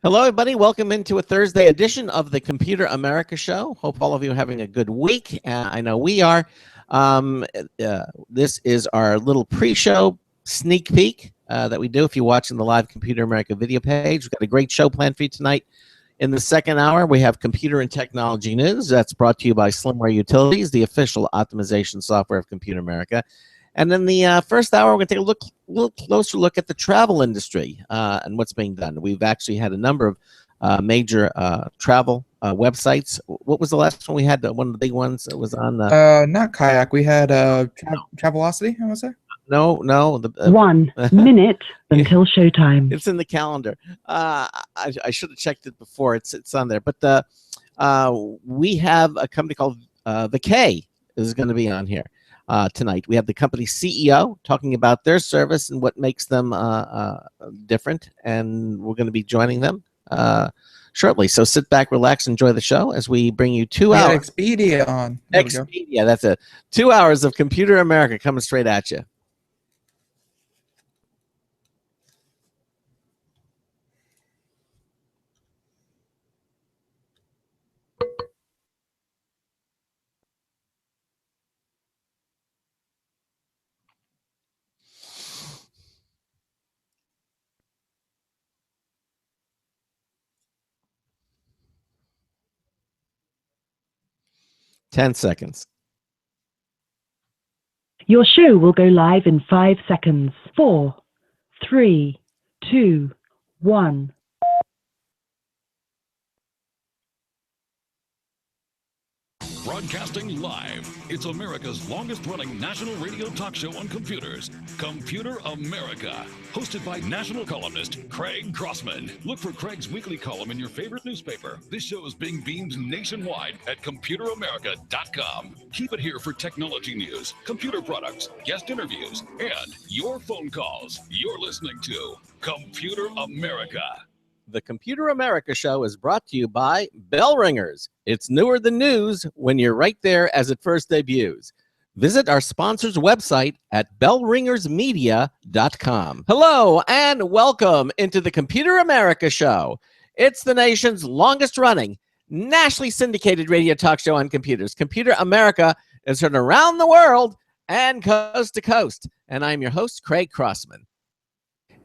Hello, everybody. Welcome into a Thursday edition of the Computer America Show. Hope all of you are having a good week. I know we are. This is our little pre-show sneak peek that we do if you're watching the live Computer America video page. We've got a great show planned for you tonight. In the second hour, we have computer and technology news. That's brought to you by Slimware Utilities, the official optimization software of Computer America. And in the first hour, we're going to take a little closer look at the travel industry and what's being done. We've actually had a number of major travel websites. What was the last one we had? One of the big ones that was on not Kayak. We had Travelocity, I want to say. No. 1 minute until showtime. It's in the calendar. I should have checked it before. It's on there. But we have a company called Vakay is going to be on here. Tonight we have the company's CEO talking about their service and what makes them different, and we're going to be joining them shortly. So sit back, relax, enjoy the show as we bring you 2 hours. Expedia on. Expedia, that's it. 2 hours of Computer America coming straight at you. Ten seconds. Your show will go live in 5 seconds. 4, 3, 2, 1. Broadcasting live, it's America's longest-running national radio talk show on computers, Computer America, hosted by national columnist Craig Crossman. Look for Craig's weekly column in your favorite newspaper. This show is being beamed nationwide at ComputerAmerica.com. Keep it here for technology news, computer products, guest interviews, and your phone calls. You're listening to Computer America. The Computer America Show is brought to you by Bell Ringers. It's newer than news when you're right there as it first debuts. Visit our sponsor's website at bellringersmedia.com. Hello and welcome into the Computer America Show. It's the nation's longest running, nationally syndicated radio talk show on computers. Computer America is heard around the world and coast to coast. And I'm your host, Craig Crossman.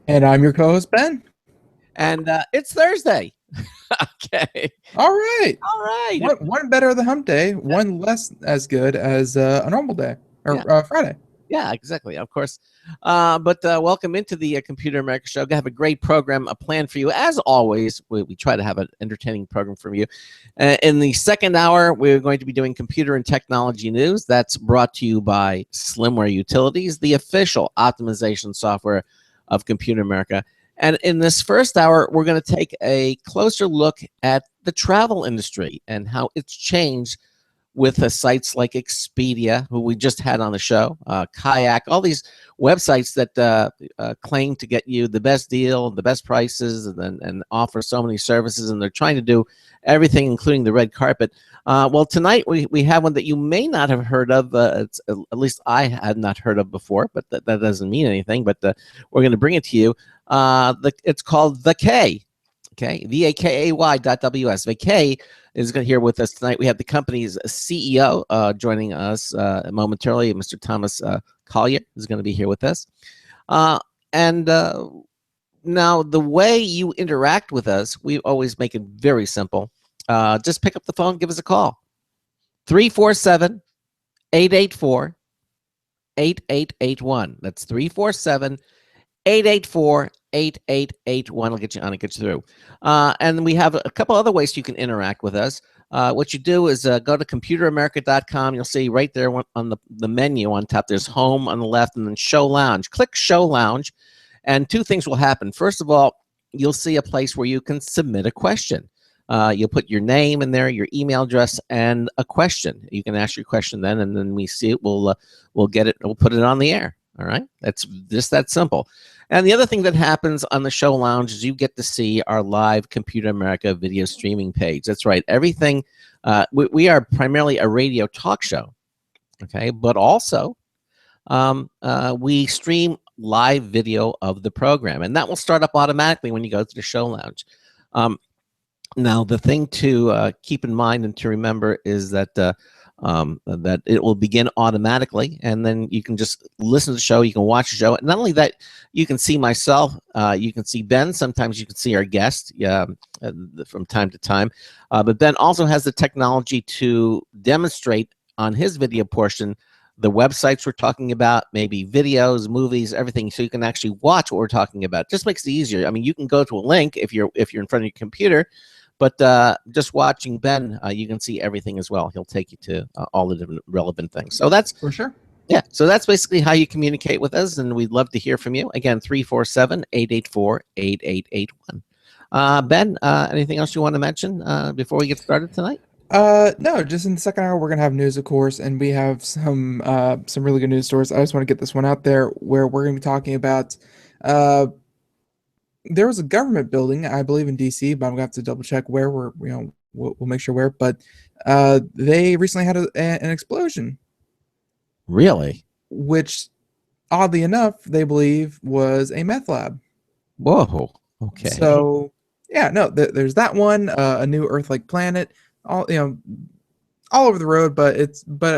And I'm your co-host, Ben. And it's Thursday. Okay. All right. One better than hump day, one less as good as a normal day or Friday. Yeah, exactly. Of course. But welcome into the Computer America Show. We have a great program planned for you. As always, we try to have an entertaining program for you. In the second hour, we're going to be doing computer and technology news. That's brought to you by Slimware Utilities, the official optimization software of Computer America. And in this first hour, we're going to take a closer look at the travel industry and how it's changed with sites like Expedia, who we just had on the show, Kayak, all these websites that claim to get you the best deal, the best prices, and offer so many services. And they're trying to do everything, including the red carpet. Well, tonight we have one that you may not have heard of. At least I had not heard of before, but that doesn't mean anything. But we're going to bring it to you. It's called Vakay. Okay, Vakay.ws. Vakay is here with us tonight. We have the company's CEO joining us momentarily. Mr. Thomas Collier is going to be here with us. And now the way you interact with us, we always make it very simple. Just pick up the phone, give us a call. 347-884-8881. That's 347-884-8881. I'll get you on and get you through. And we have a couple other ways you can interact with us. What you do is go to ComputerAmerica.com. You'll see right there on the menu on top, there's Home on the left and then Show Lounge. Click Show Lounge, and two things will happen. First of all, you'll see a place where you can submit a question. You'll put your name in there, your email address, and a question. You can ask your question then, and then we see it. We'll get it. We'll put it on the air. All right, that's just that simple. And the other thing that happens on the Show Lounge is you get to see our live Computer America video streaming page. That's right. Everything. We are primarily a radio talk show, okay, but also we stream live video of the program, and that will start up automatically when you go to the Show Lounge. Now, the thing to keep in mind and to remember is that that it will begin automatically, and then you can just listen to the show. You can watch the show. And not only that, you can see myself. You can see Ben. Sometimes you can see our guest from time to time. But Ben also has the technology to demonstrate on his video portion the websites we're talking about, maybe videos, movies, everything, so you can actually watch what we're talking about. Just makes it easier. I mean, you can go to a link if you're in front of your computer, but just watching Ben, you can see everything as well. He'll take you to all the different relevant things. So that's for sure. Yeah, so that's basically how you communicate with us, and we'd love to hear from you. Again, 347-884-8881. Ben, anything else you want to mention before we get started tonight? No, just in the second hour, we're gonna have news, of course, and we have some really good news stories. I just want to get this one out there where we're gonna be talking about, there was a government building, I believe in DC, but I'm gonna have to double check where we'll make sure where, but, they recently had an explosion. Really? Which, oddly enough, they believe was a meth lab. Whoa. Okay. So, yeah, no, there's that one, a new Earth-like planet, all over the road, but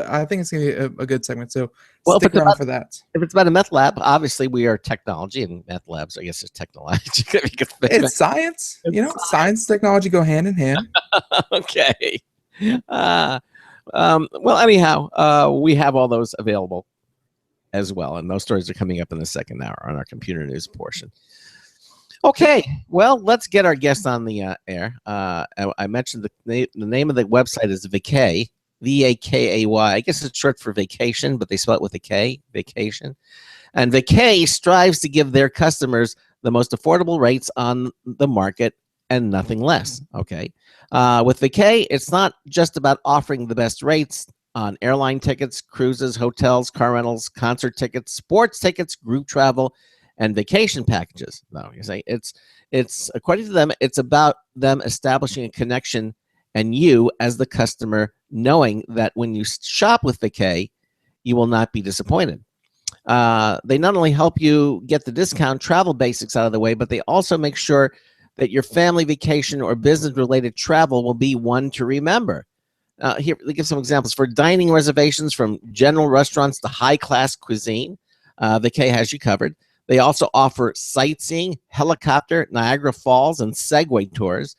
I think it's gonna be a good segment. So stick around for that. If it's about a meth lab, obviously we are technology, and meth labs, I guess, is technology. It's science. Science, technology go hand in hand. Okay. Well, anyhow, we have all those available as well, and those stories are coming up in the second hour on our computer news portion. Okay, well, let's get our guest on the air. I mentioned the name of the website is Vakay, Vakay. I guess it's short for vacation, but they spell it with a K, vacation. And Vakay strives to give their customers the most affordable rates on the market and nothing less. Okay, with Vakay, it's not just about offering the best rates on airline tickets, cruises, hotels, car rentals, concert tickets, sports tickets, group travel, and vacation packages. No, you say it's according to them, it's about them establishing a connection, and you as the customer knowing that when you shop with Vakay, you will not be disappointed. They not only help you get the discount travel basics out of the way, but they also make sure that your family vacation or business related travel will be one to remember. Here, they give some examples for dining reservations from general restaurants to high class cuisine. Vakay has you covered. They also offer sightseeing, helicopter, Niagara Falls, and Segway tours.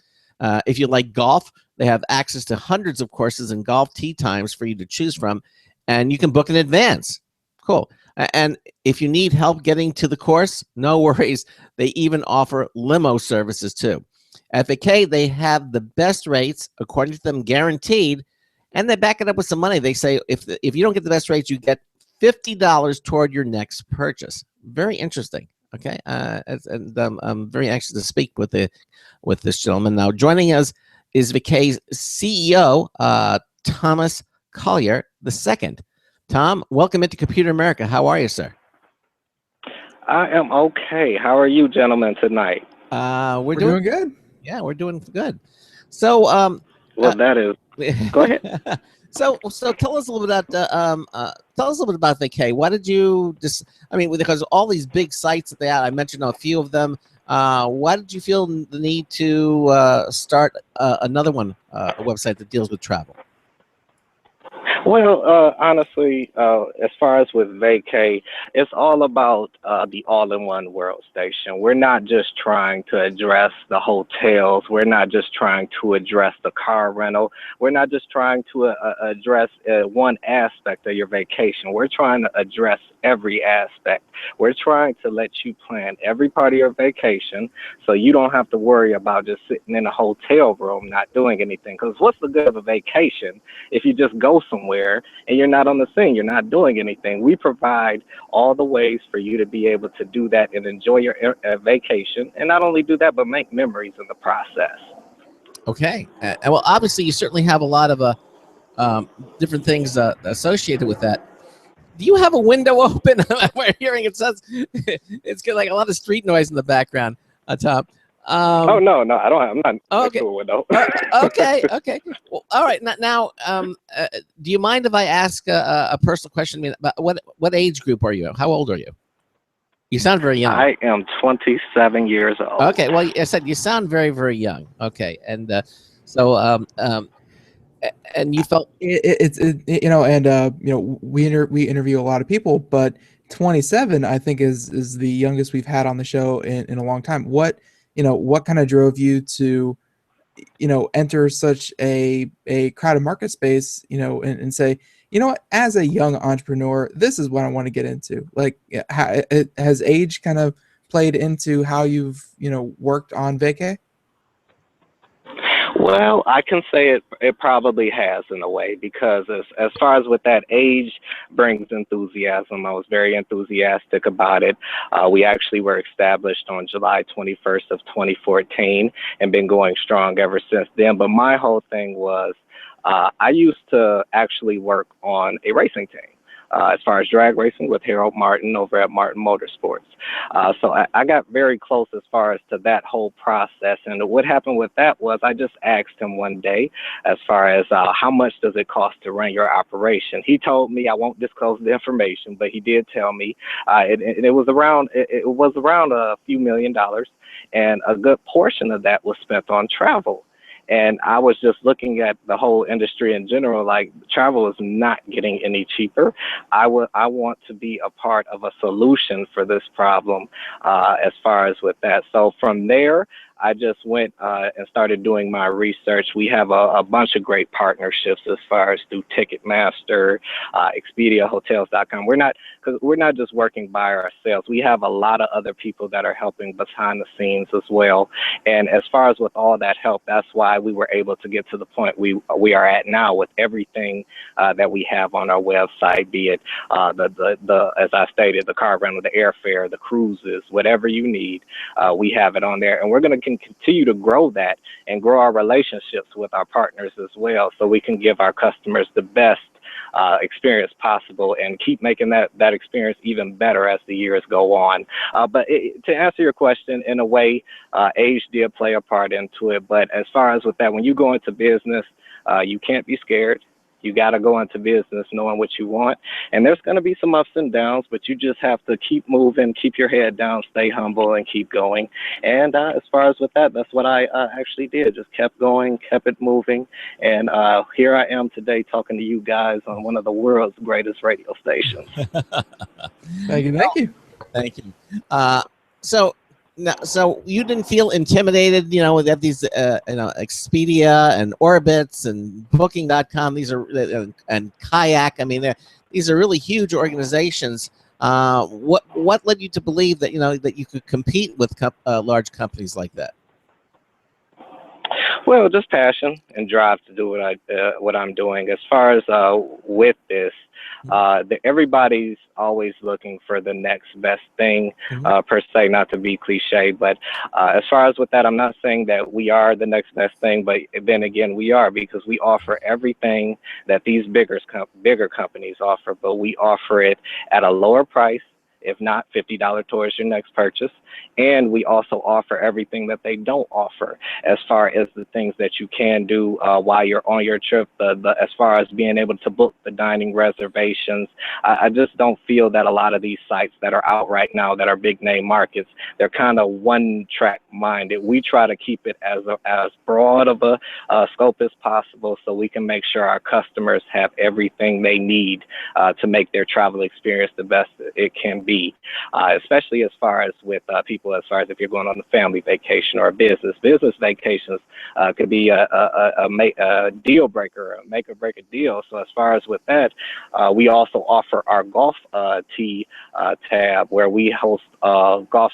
If you like golf, they have access to hundreds of courses and golf tee times for you to choose from, and you can book in advance. Cool. And if you need help getting to the course, no worries. They even offer limo services too. At Vakay, they have the best rates, according to them, guaranteed, and they back it up with some money. They say if you don't get the best rates, you get $50 toward your next purchase. Very interesting. Okay, and I'm very anxious to speak with this gentleman now. Joining us is Vakay's CEO, Thomas Collier II. Tom, welcome into Computer America. How are you, sir? I am okay. How are you, gentlemen, tonight? We're doing good. Yeah, we're doing good. So, well, that is. Go ahead. So tell us a little bit about Vakay. Why did you just? I mean, because all these big sites that they have, I mentioned a few of them. Why did you feel the need to start another one, a website that deals with travel? Well, honestly, as far as with Vakay, it's all about the all-in-one workstation. We're not just trying to address the hotels. We're not just trying to address the car rental. We're not just trying to address one aspect of your vacation. We're trying to address every aspect. We're trying to let you plan every part of your vacation so you don't have to worry about just sitting in a hotel room not doing anything. Because what's the good of a vacation if you just go somewhere and you're not on the scene, you're not doing anything? We provide all the ways for you to be able to do that and enjoy your vacation, and not only do that, but make memories in the process. Okay. Well, obviously, you certainly have a lot of different things associated with that. Do you have a window open? We're hearing it says it's got like a lot of street noise in the background, Tom. Oh no, I don't. I'm not next to a window. Okay. Well, all right. Now, do you mind if I ask a personal question? I mean, about what age group are you? How old are you? You sound very young. I am 27 years old. Okay, well, I said you sound very, very young. Okay, and so and you felt It's you know, and you know, we interview a lot of people, but 27 I think is the youngest we've had on the show in a long time. What, you know, what kind of drove you to, you know, enter such a crowded market space, you know, and say, you know what, as a young entrepreneur, this is what I want to get into? Like, has age kind of played into how you've, you know, worked on Vacay? Well, I can say it probably has in a way, because as far as with that, age brings enthusiasm. I was very enthusiastic about it. We actually were established on July 21st of 2014 and been going strong ever since then. But my whole thing was I used to actually work on a racing team. As far as drag racing with Harold Martin over at Martin Motorsports. So I got very close as far as to that whole process. And what happened with that was I just asked him one day as far as how much does it cost to run your operation? He told me, I won't disclose the information, but he did tell me it was around a few $1 million. And a good portion of that was spent on travel. And I was just looking at the whole industry in general, like travel is not getting any cheaper. I want to be a part of a solution for this problem as far as with that. So from there, I just went and started doing my research. We have a bunch of great partnerships as far as through Ticketmaster, Expedia, Hotels.com. We're not just working by ourselves. We have a lot of other people that are helping behind the scenes as well. And as far as with all that help, that's why we were able to get to the point we are at now with everything that we have on our website, be it the as I stated, the car rental, the airfare, the cruises, whatever you need, we have it on there. And we're going to continue to grow that and grow our relationships with our partners as well, so we can give our customers the best experience possible and keep making that experience even better as the years go on. But to answer your question, in a way, age did play a part into it. But as far as with that, when you go into business, you can't be scared. You got to go into business knowing what you want. And there's going to be some ups and downs, but you just have to keep moving, keep your head down, stay humble, and keep going. And as far as with that, that's what I actually did. Just kept going, kept it moving. And here I am today talking to you guys on one of the world's greatest radio stations. Thank you. Thank you. Thank you. So you didn't feel intimidated, you know, that these, Expedia and Orbitz and Booking.com, these are, and Kayak. I mean, these are really huge organizations. What led you to believe that, you know, that you could compete with large companies like that? Well, just passion and drive to do what I'm doing. As far as with this, everybody's always looking for the next best thing, per se, not to be cliche. But as far as with that, I'm not saying that we are the next best thing, but then again, we are, because we offer everything that these bigger companies offer, but we offer it at a lower price, if not $50 towards your next purchase. And we also offer everything that they don't offer, as far as the things that you can do while you're on your trip, as far as being able to book the dining reservations. I just don't feel that a lot of these sites that are out right now that are big name markets, they're kind of one track minded. We try to keep it as broad of a scope as possible, so we can make sure our customers have everything they need to make their travel experience the best it can be, especially as far as with people, as far as if you're going on a family vacation or a business vacations could be a deal breaker, a make or break a deal. So as far as with that, we also offer our golf tee tab, where we host golf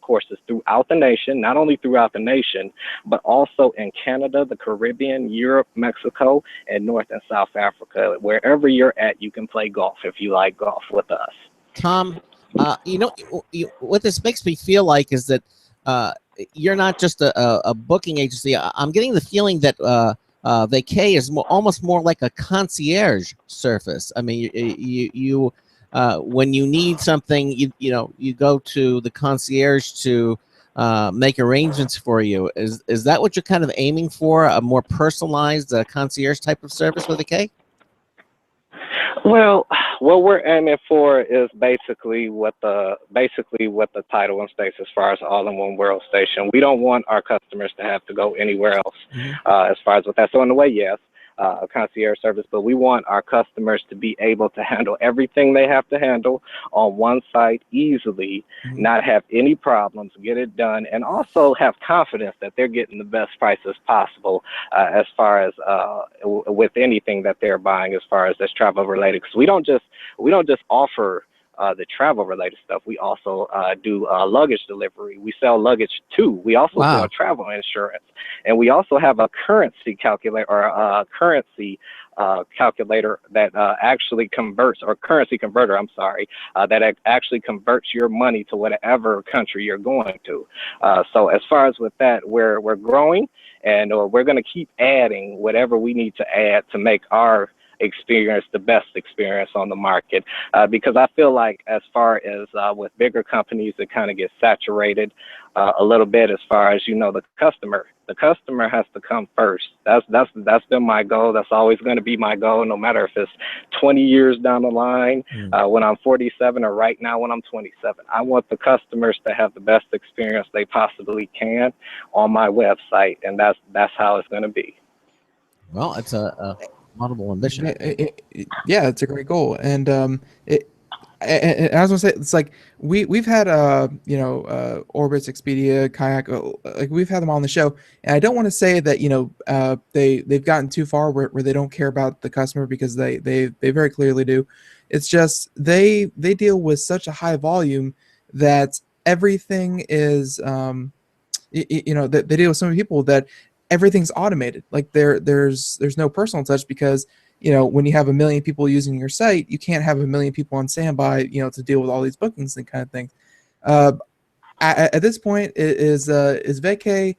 courses throughout the nation, not only throughout the nation, but also in Canada, the Caribbean, Europe, Mexico, and North and South Africa. Wherever you're at, you can play golf if you like golf with us. Tom, what this makes me feel like is that you're not just a booking agency. I'm getting the feeling that Vacay is almost more like a concierge service. I mean, you when you need something, you go to the concierge to make arrangements for you. Is that what you're kind of aiming for? A more personalized concierge type of service with Vacay? Well, what we're aiming for is basically what the title states as far as all-in-one world station. We don't want our customers to have to go anywhere else Mhm. as far as with that. So in a way, yes, a concierge service, but we want our customers to be able to handle everything they have to handle on one site easily, Mhm. not have any problems, get it done, and also have confidence that they're getting the best prices possible as far as with anything that they're buying as far as that's travel related. Because we don't just offer the travel related stuff. We also do luggage delivery. We sell luggage too. We also Wow. sell travel insurance, and we also have a currency calculator or a currency calculator that actually converts, or currency converter, I'm sorry, that actually converts your money to whatever country you're going to. So as far as with that, we're growing, and we're going to keep adding whatever we need to add to make our experience the best experience on the market, because I feel like as far as with bigger companies, it kind of gets saturated a little bit as far as, the customer has to come first. That's been my goal. That's always going to be my goal, no matter if it's 20 years down the line, when I'm 47, or right now when I'm 27. I want the customers to have the best experience they possibly can on my website, and that's how it's going to be. Well, it's a laudable ambition. Yeah, it's a great goal, and and I was gonna say, it's like we've had Orbitz, Expedia, Kayak, like we've had them on the show, and I don't want to say that they've gotten too far where they don't care about the customer, because they very clearly do. It's just they deal with such a high volume that everything is they deal with so many people that everything's automated. Like there's no personal touch, because when you have a million people using your site, you can't have a million people on standby, to deal with all these bookings and kind of things. At this point, is Vacay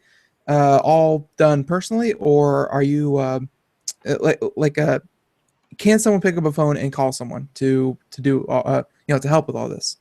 all done personally, or are you can someone pick up a phone and call someone to do to help with all this?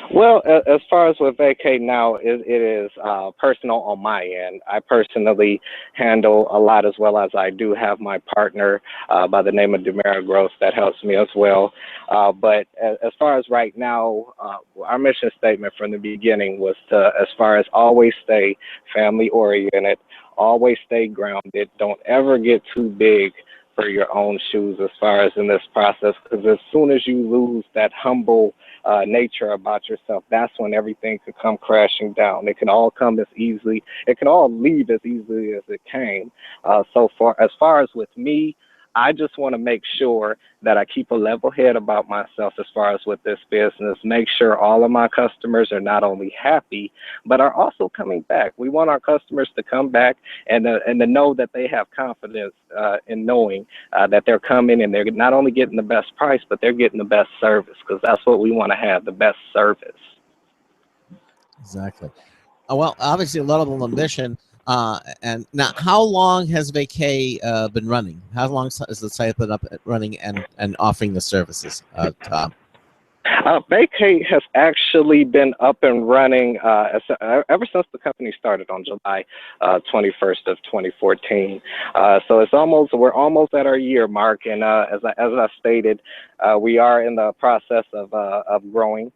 Well, as far as with Vacay now, it is personal on my end. I personally handle a lot, as well as I do have my partner by the name of Demera Gross that helps me as well. But as far as right now, our mission statement from the beginning was to, as far as always stay family oriented, always stay grounded, don't ever get too big for your own shoes as far as in this process, because as soon as you lose that humble nature about yourself, that's when everything could come crashing down. It can all come as easily, it can all leave as easily as it came. So far, as far as with me, I just want to make sure that I keep a level head about myself as far as with this business, make sure all of my customers are not only happy, but are also coming back. We want our customers to come back and to know that they have confidence in knowing that they're coming and they're not only getting the best price, but they're getting the best service, because that's what we want to have, the best service. Exactly. Well, obviously, a laudable ambition. And now, how long has Vacay been running? How long has the site been up running and offering the services, Tom? Vacay has actually been up and running ever since the company started on July 21st of 2014. So we're almost at our year mark, and as I stated, we are in the process of growing.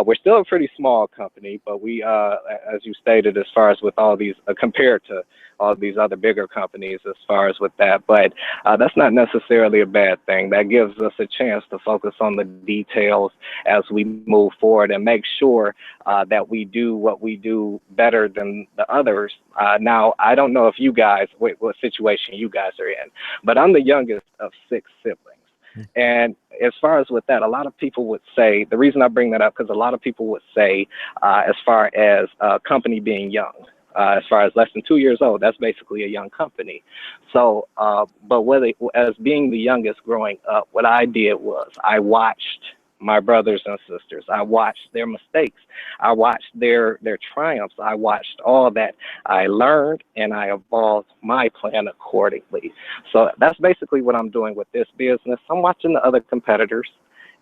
We're still a pretty small company, but we, as you stated, as far as with all these, compared to all these other bigger companies, as far as with that, but that's not necessarily a bad thing. That gives us a chance to focus on the details as we move forward and make sure that we do what we do better than the others. Now, I don't know if you guys, what situation you guys are in, but I'm the youngest of 6 siblings. And as far as with that, a lot of people would say, the reason I bring that up, because a lot of people would say, as far as a company being young, as far as less than 2 years old, that's basically a young company. So, but as being the youngest growing up, what I did was I watched my brothers and sisters. I watched their mistakes. I watched their triumphs. I watched all that. I learned and I evolved my plan accordingly. So that's basically what I'm doing with this business. I'm watching the other competitors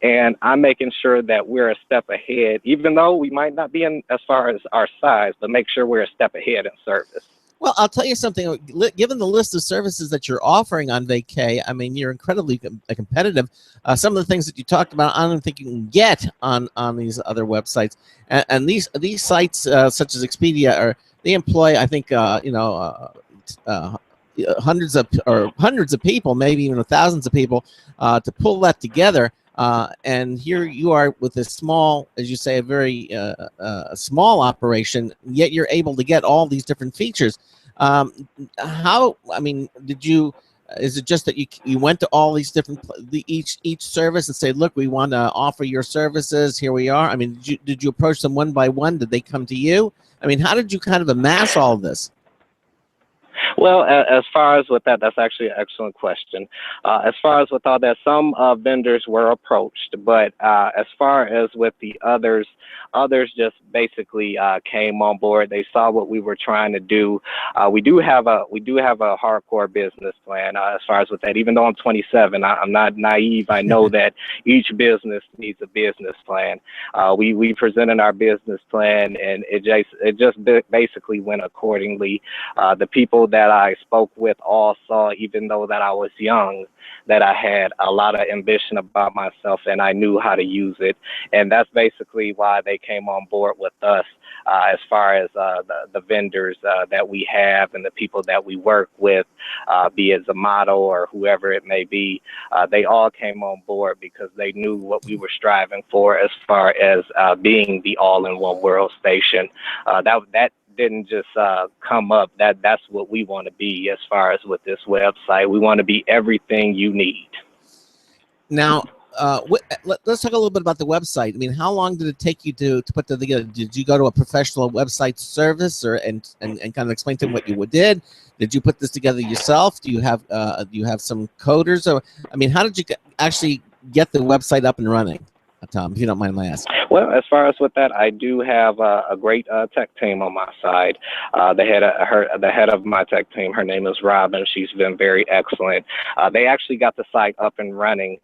and I'm making sure that we're a step ahead, even though we might not be in as far as our size, but make sure we're a step ahead in service. Well, I'll tell you something. Given the list of services that you're offering on Vakay, I mean, you're incredibly competitive. Some of the things that you talked about, I don't think you can get on these other websites. And these sites, such as Expedia, they employ, I think, hundreds of people, maybe even thousands of people, to pull that together. And here you are with this small, as you say, a very small operation, yet you're able to get all these different features. I mean, is it just that you went to all these different, each service and say, look, we want to offer your services, here we are? I mean, did you approach them one by one? Did they come to you? I mean, how did you kind of amass all of this? Well, as far as with that, that's actually an excellent question. As far as with all that, some vendors were approached, but as far as with the others just basically came on board. They saw what we were trying to do. We do have a hardcore business plan as far as with that. Even though I'm 27, I'm not naive. I know that each business needs a business plan. We presented our business plan, and it just basically went accordingly. The people that I spoke with all saw, even though that I was young, that I had a lot of ambition about myself and I knew how to use it. And that's basically why they came on board with us. As far as the vendors that we have and the people that we work with, be it Zomato or whoever it may be, they all came on board because they knew what we were striving for as far as being the all-in-one world station. That didn't just come up. That's what we want to be as far as with this website. We want to be everything you need. Now, let's talk a little bit about the website. I mean, how long did it take you to put that together? Did you go to a professional website service and kind of explain to them what you did? Did you put this together yourself? Do you have some coders? Or, I mean, how did you actually get the website up and running, Tom, if you don't mind my asking? Well, as far as with that, I do have a great tech team on my side. The head of my tech team, her name is Robin. She's been very excellent. They actually got the site up and running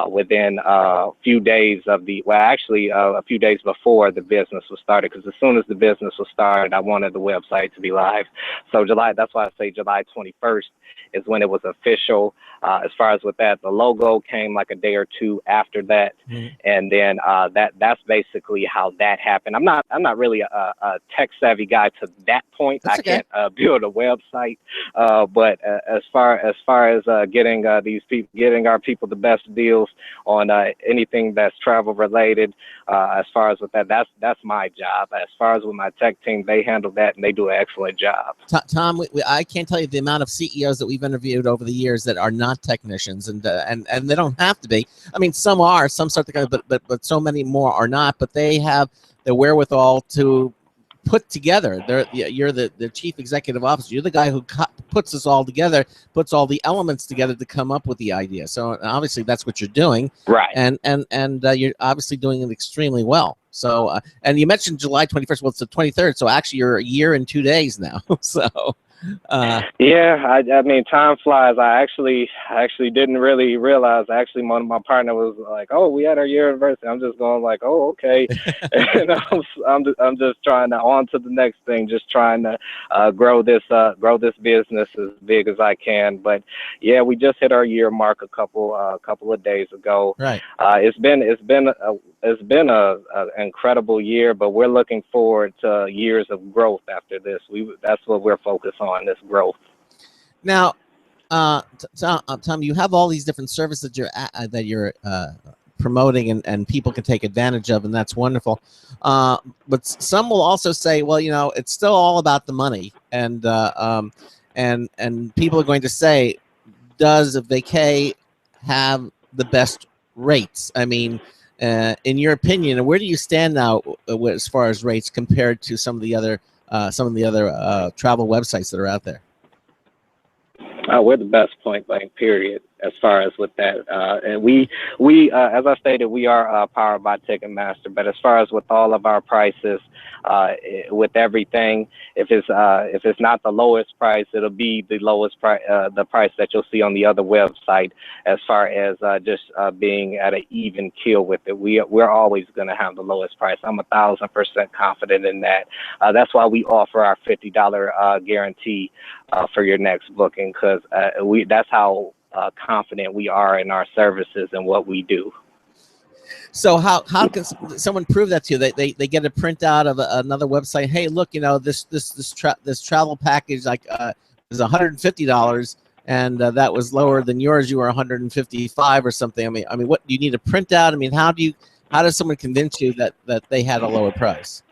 within a few days of a few days before the business was started, because as soon as the business was started, I wanted the website to be live. So that's why I say July 21st is when it was official. As far as with that, the logo came like a day or two after that. Mm-hmm. And then that's basically how that happened. I'm not really a tech savvy guy to that point. That's okay. I can't build a website. But as far as getting our people the best deals on anything that's travel related, as far as with that's my job. As far as with my tech team, they handle that and they do an excellent job. Tom, I can't tell you the amount of CEOs that we've interviewed over the years that are not technicians, and they don't have to be. I mean, some are, some start to, but so many more are not. But they have the wherewithal to put together. You're the chief executive officer. You're the guy who puts this all together, puts all the elements together to come up with the idea. So obviously that's what you're doing, right? And you're obviously doing it extremely well. So and you mentioned July 21st. Well, it's the 23rd. So actually, you're a year and 2 days now. So. Yeah, I mean, time flies. I actually didn't really realize. Actually, my partner was like, "Oh, we had our year anniversary." I'm just going like, "Oh, okay," and I'm just trying to on to the next thing, just trying to grow this business as big as I can. But yeah, we just hit our year mark a couple of days ago. Right. It's been an incredible year, but we're looking forward to years of growth after this. That's what we're focused on. This growth. Now, Tom, you have all these different services that you're promoting and people can take advantage of, and that's wonderful. But some will also say, well, it's still all about the money, and people are going to say, does Vakay have the best rates? I mean, in your opinion, where do you stand now as far as rates compared to some of the other travel websites that are out there? We're the best, point blank, period. as far as with that. And as I stated, we are powered by Ticketmaster. But as far as with all of our prices, with everything, if it's not the lowest price, it'll be the lowest price, the price that you'll see on the other website. As far as just being at an even keel with it, we're always going to have the lowest price. I'm 1,000% confident in that. That's why we offer our $50 guarantee for your next booking, because that's how confident we are in our services and what we do. So how can someone prove that to you? They get a printout of another website. Hey, look, this travel package is $150, and that was lower than yours. You were $155 or something. I mean, what do you need a printout? I mean, how does someone convince you that they had a lower price?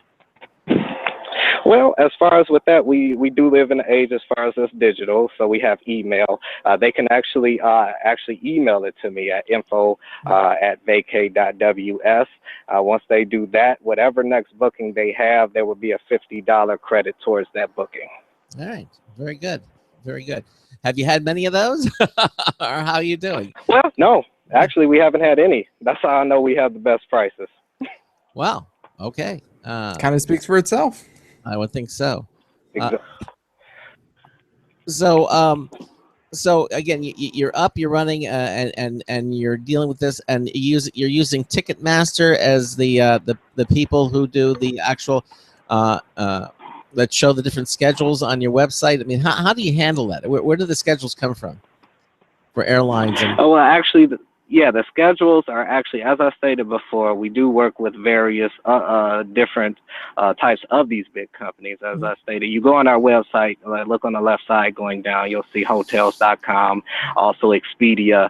Well, as far as with that, we do live in an age as far as it's digital, so we have email. They can actually email it to me at info@Vakay.ws. Once they do that, whatever next booking they have, there will be a $50 credit towards that booking. All right, very good, very good. Have you had many of those, or how are you doing? Well, no, actually, we haven't had any. That's how I know we have the best prices. Wow. Okay. Kind of speaks for itself. I would think so. Exactly. So again, you're up, you're running, and you're dealing with this, and you're using Ticketmaster as the people who do the actual that show the different schedules on your website. I mean, how do you handle that? Where do the schedules come from for airlines? Oh, well, actually, the schedules are actually, as I stated before, we do work with various different types of these big companies. As I stated, you go on our website, look on the left side going down, you'll see hotels.com, also Expedia.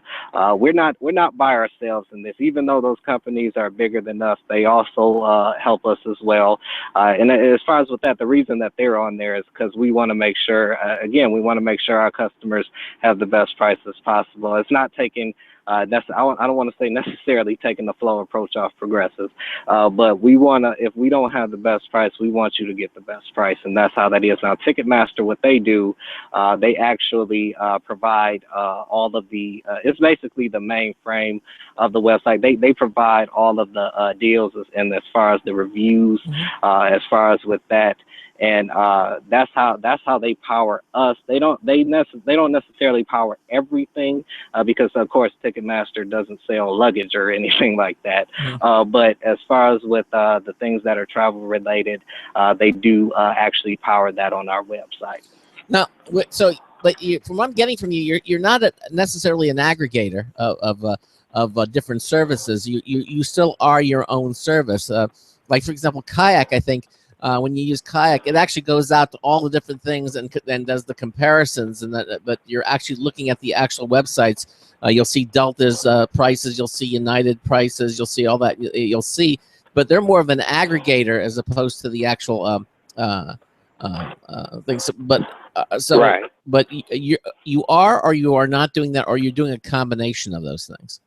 We're not by ourselves in this. Even though those companies are bigger than us, they also help us as well. And as far as with that, the reason that they're on there is because we want to make sure, we want to make sure our customers have the best prices possible. It's not taking I don't want to say necessarily taking the flow approach off Progressive, but if we don't have the best price, we want you to get the best price, and that's how that is. Now, Ticketmaster, what they do, they actually provide all of the, it's basically the mainframe of the website. They provide all of the deals and as far as the reviews, as far as with that. And that's how they power us. They don't necessarily power everything because of course Ticketmaster doesn't sell luggage or anything like that. But as far as with the things that are travel related, they do actually power that on our website. Now, but from what I'm getting from you, you're not necessarily an aggregator of different services. You still are your own service. Like for example, Kayak, I think. When you use Kayak, it actually goes out to all the different things and does the comparisons. But you're actually looking at the actual websites. You'll see Delta's prices. You'll see United prices. You'll see all that. You'll see, but they're more of an aggregator as opposed to the actual things. But right. But you are or you are not doing that, or you're doing a combination of those things.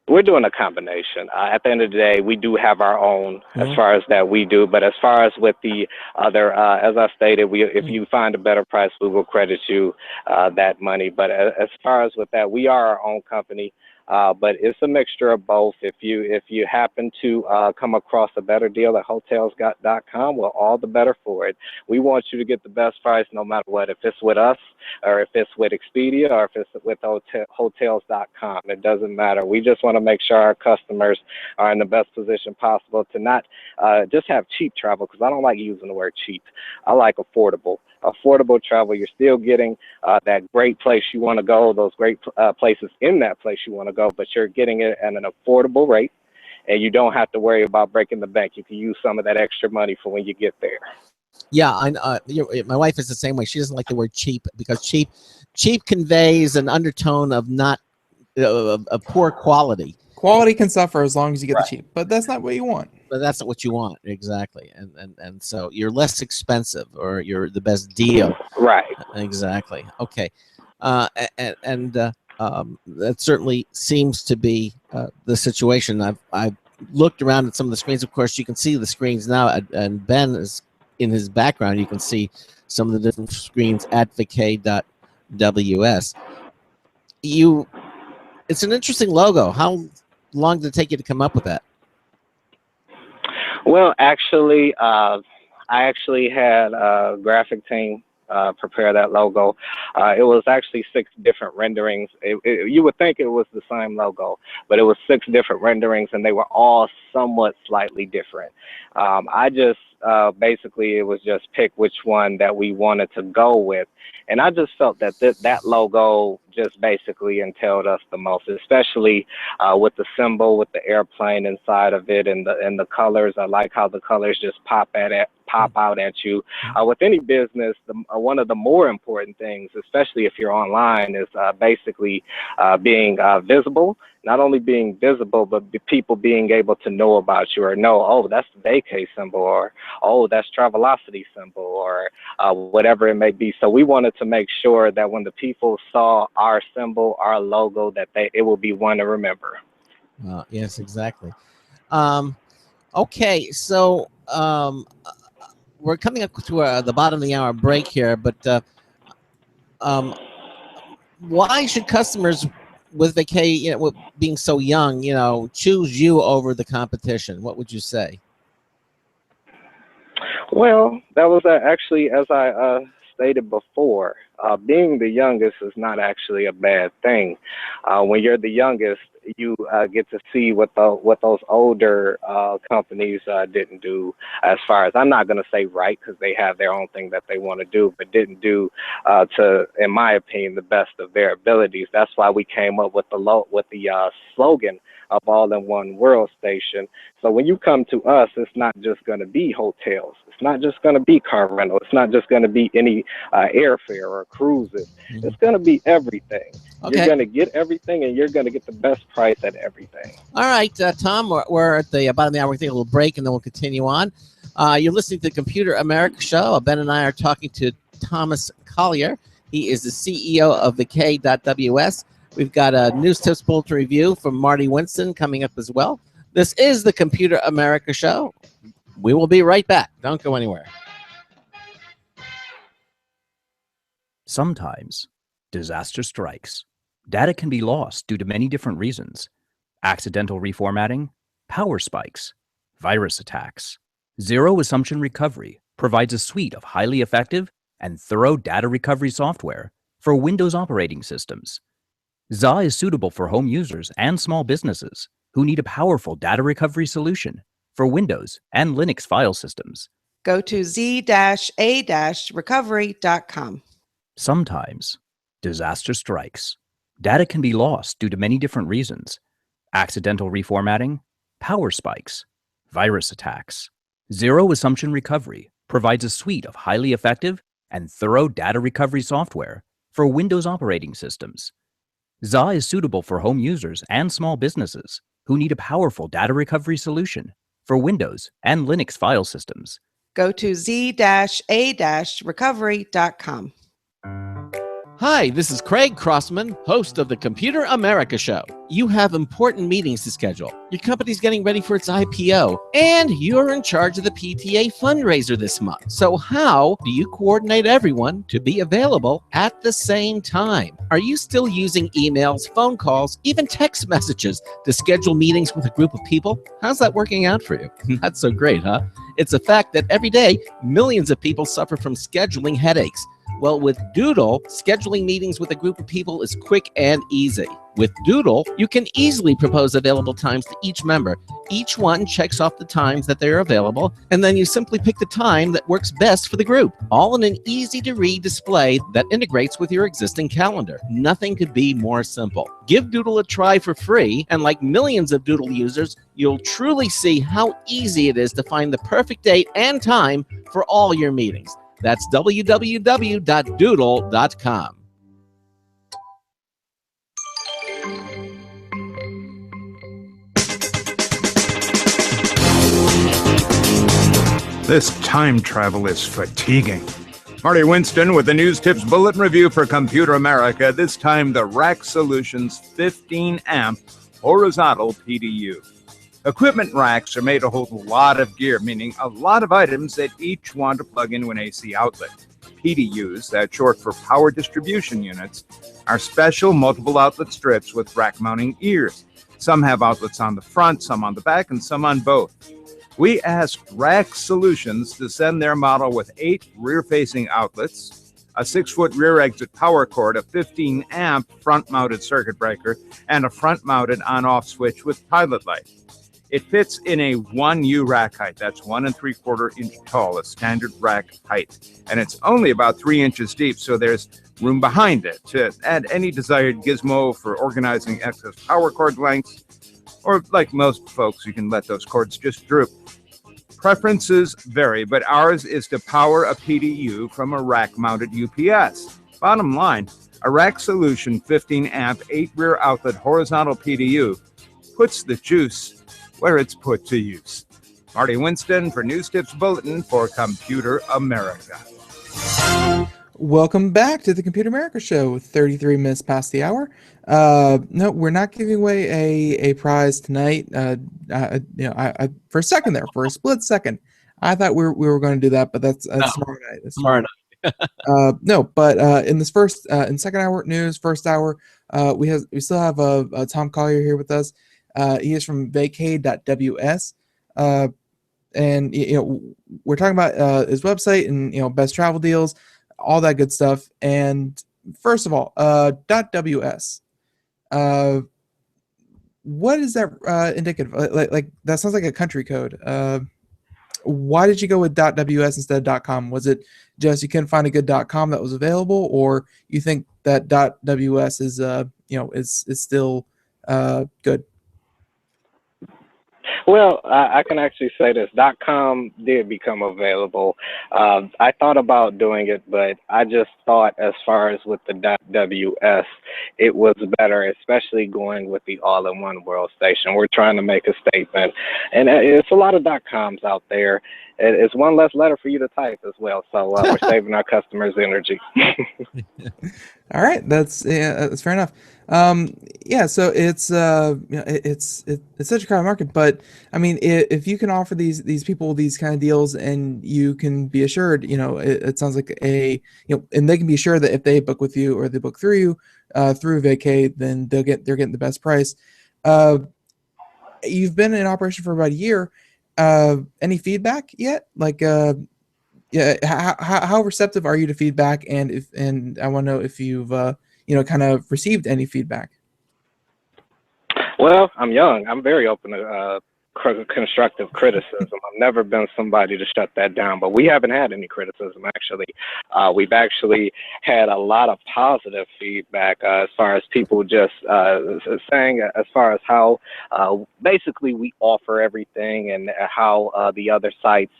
We're doing a combination. At the end of the day, we do have our own as far as that we do. But as far as with the other, as I stated, if you find a better price, we will credit you that money. But as far as with that, we are our own company. But it's a mixture of both. If you happen to come across a better deal at hotels.com, well, all the better for it. We want you to get the best price no matter what. If it's with us, or if it's with Expedia, or if it's with hotels.com, it doesn't matter. We just want to make sure our customers are in the best position possible to not just have cheap travel, because I don't like using the word cheap. I like affordable. Affordable travel. You're still getting that great place you want to go, those great places in that place you want to go, but you're getting it at an affordable rate, and you don't have to worry about breaking the bank. You can use some of that extra money for when you get there. Yeah, my wife is the same way. She doesn't like the word cheap because cheap conveys an undertone of not of poor quality. Quality can suffer as long as you get the cheap, but that's not what you want. But that's not what you want, exactly. And so you're less expensive, or you're the best deal. Right. Exactly. Okay. That certainly seems to be the situation. I've looked around at some of the screens. Of course, you can see the screens now, and Ben is in his background. You can see some of the different screens at Vakay.ws. It's an interesting logo. How long did it take you to come up with that? Well, actually, I actually had a graphic team prepare that logo. It was actually 6 different renderings. You would think it was the same logo, but it was 6 different renderings, and they were all somewhat slightly different. I just basically, it was just pick which one that we wanted to go with. And I just felt that that logo just basically entailed us the most, especially with the symbol, with the airplane inside of it, and the colors. I like how the colors just pop out at you. With any business, one of the more important things, especially if you're online, is basically being visible. Not only being visible, but people being able to know about you, or know, oh, that's the Vakay symbol, or oh, that's Travelocity symbol, or whatever it may be. So we wanted to make sure that when the people saw our symbol, our logo, that it will be one to remember. Yes, exactly. Okay, so we're coming up to the bottom of the hour break here, but why should customers with Vakay, with being so young, choose you over the competition? What would you say? Well, that was actually, as I stated before, being the youngest is not actually a bad thing. When you're the youngest, you get to see what those older companies didn't do, as far as, I'm not going to say right, because they have their own thing that they want to do, but didn't do to, in my opinion, the best of their abilities. That's why we came up with the slogan of All-in-One World Station. So when you come to us, it's not just going to be hotels. It's not just going to be car rental. It's not just going to be any airfare or cruises. Mm-hmm. It's going to be everything. Okay. You're going to get everything, and you're going to get the best price at everything. All right, Tom, we're at the bottom of the hour. We're taking a little break, and then we'll continue on. You're listening to the Computer America Show. Ben and I are talking to Thomas Collier. He is the CEO of Vakay.ws. We've got a news tips bulletin review from Marty Winston coming up as well. This is the Computer America Show. We will be right back. Don't go anywhere. Sometimes disaster strikes. Data can be lost due to many different reasons: accidental reformatting, power spikes, virus attacks. Zero Assumption Recovery provides a suite of highly effective and thorough data recovery software for Windows operating systems. ZA is suitable for home users and small businesses who need a powerful data recovery solution for Windows and Linux file systems. Go to z-a-recovery.com. Sometimes disaster strikes. Data can be lost due to many different reasons: accidental reformatting, power spikes, virus attacks. Zero Assumption Recovery provides a suite of highly effective and thorough data recovery software for Windows operating systems. ZA is suitable for home users and small businesses who need a powerful data recovery solution for Windows and Linux file systems. Go to z-a-recovery.com. Hi, this is Craig Crossman, host of the Computer America Show. You have important meetings to schedule. Your company's getting ready for its IPO, and you're in charge of the PTA fundraiser this month. So how do you coordinate everyone to be available at the same time? Are you still using emails, phone calls, even text messages to schedule meetings with a group of people? How's that working out for you? Not so great, huh? It's a fact that every day, millions of people suffer from scheduling headaches. Well, with Doodle, scheduling meetings with a group of people is quick and easy. With Doodle, you can easily propose available times to each member. Each one checks off the times that they are available, and then you simply pick the time that works best for the group, all in an easy-to-read display that integrates with your existing calendar. Nothing could be more simple. Give Doodle a try for free, and like millions of Doodle users, you'll truly see how easy it is to find the perfect date and time for all your meetings. That's www.doodle.com. This time travel is fatiguing. Marty Winston with the News Tips Bulletin Review for Computer America. This time the Rack Solutions 15-amp horizontal PDU. Equipment racks are made to hold a lot of gear, meaning a lot of items that each want to plug into an AC outlet. PDUs, that's short for power distribution units, are special multiple outlet strips with rack mounting ears. Some have outlets on the front, some on the back, and some on both. We asked Rack Solutions to send their model with 8 rear-facing outlets, a 6-foot rear exit power cord, a 15-amp front-mounted circuit breaker, and a front-mounted on-off switch with pilot light. It fits in a 1U rack height. That's 1 3/4 inch tall, a standard rack height. And it's only about 3 inches deep, so there's room behind it to add any desired gizmo for organizing excess power cord lengths. Or like most folks, you can let those cords just droop. Preferences vary, but ours is to power a PDU from a rack-mounted UPS. Bottom line, a Rack Solution 15-amp, 8 rear outlet horizontal PDU puts the juice where it's put to use. Marty Winston for News Tips Bulletin for Computer America. Welcome back to the Computer America Show, 33 minutes past the hour. No, we're not giving away a prize tonight. I for a second there, for a split second, I thought we were going to do that, but that's smart. That's Smart. No, but in this in second hour news, first hour, we still have Tom Collier here with us. He is from Vakay.ws, and we're talking about his website and best travel deals, all that good stuff. And first of all, .ws, what is that indicative? Like that sounds like a country code. Why did you go with .ws instead of .com? Was it just you couldn't find a good .com that was available, or you think that .ws is is still good? Well, I can actually say this. .com did become available. I thought about doing it, but I just thought as far as with the .ws, it was better, especially going with the all-in-one workstation. We're trying to make a statement, and it's a lot of .coms out there. It's one less letter for you to type as well, so we're saving our customers energy. All right, that's fair enough. So it's it's such a crowded market, but I mean, if you can offer these people these kind of deals, and you can be assured, it sounds like and they can be sure that if they book with you or they book through you through Vacay, then they're getting the best price. You've been in operation for about a year. Any feedback yet? How receptive are you to feedback? And I want to know if you've kind of received any feedback. Well, I'm young. I'm very open to constructive criticism. I've never been somebody to shut that down, but we haven't had any criticism, actually. We've actually had a lot of positive feedback as far as people just saying as far as how basically we offer everything, and how the other sites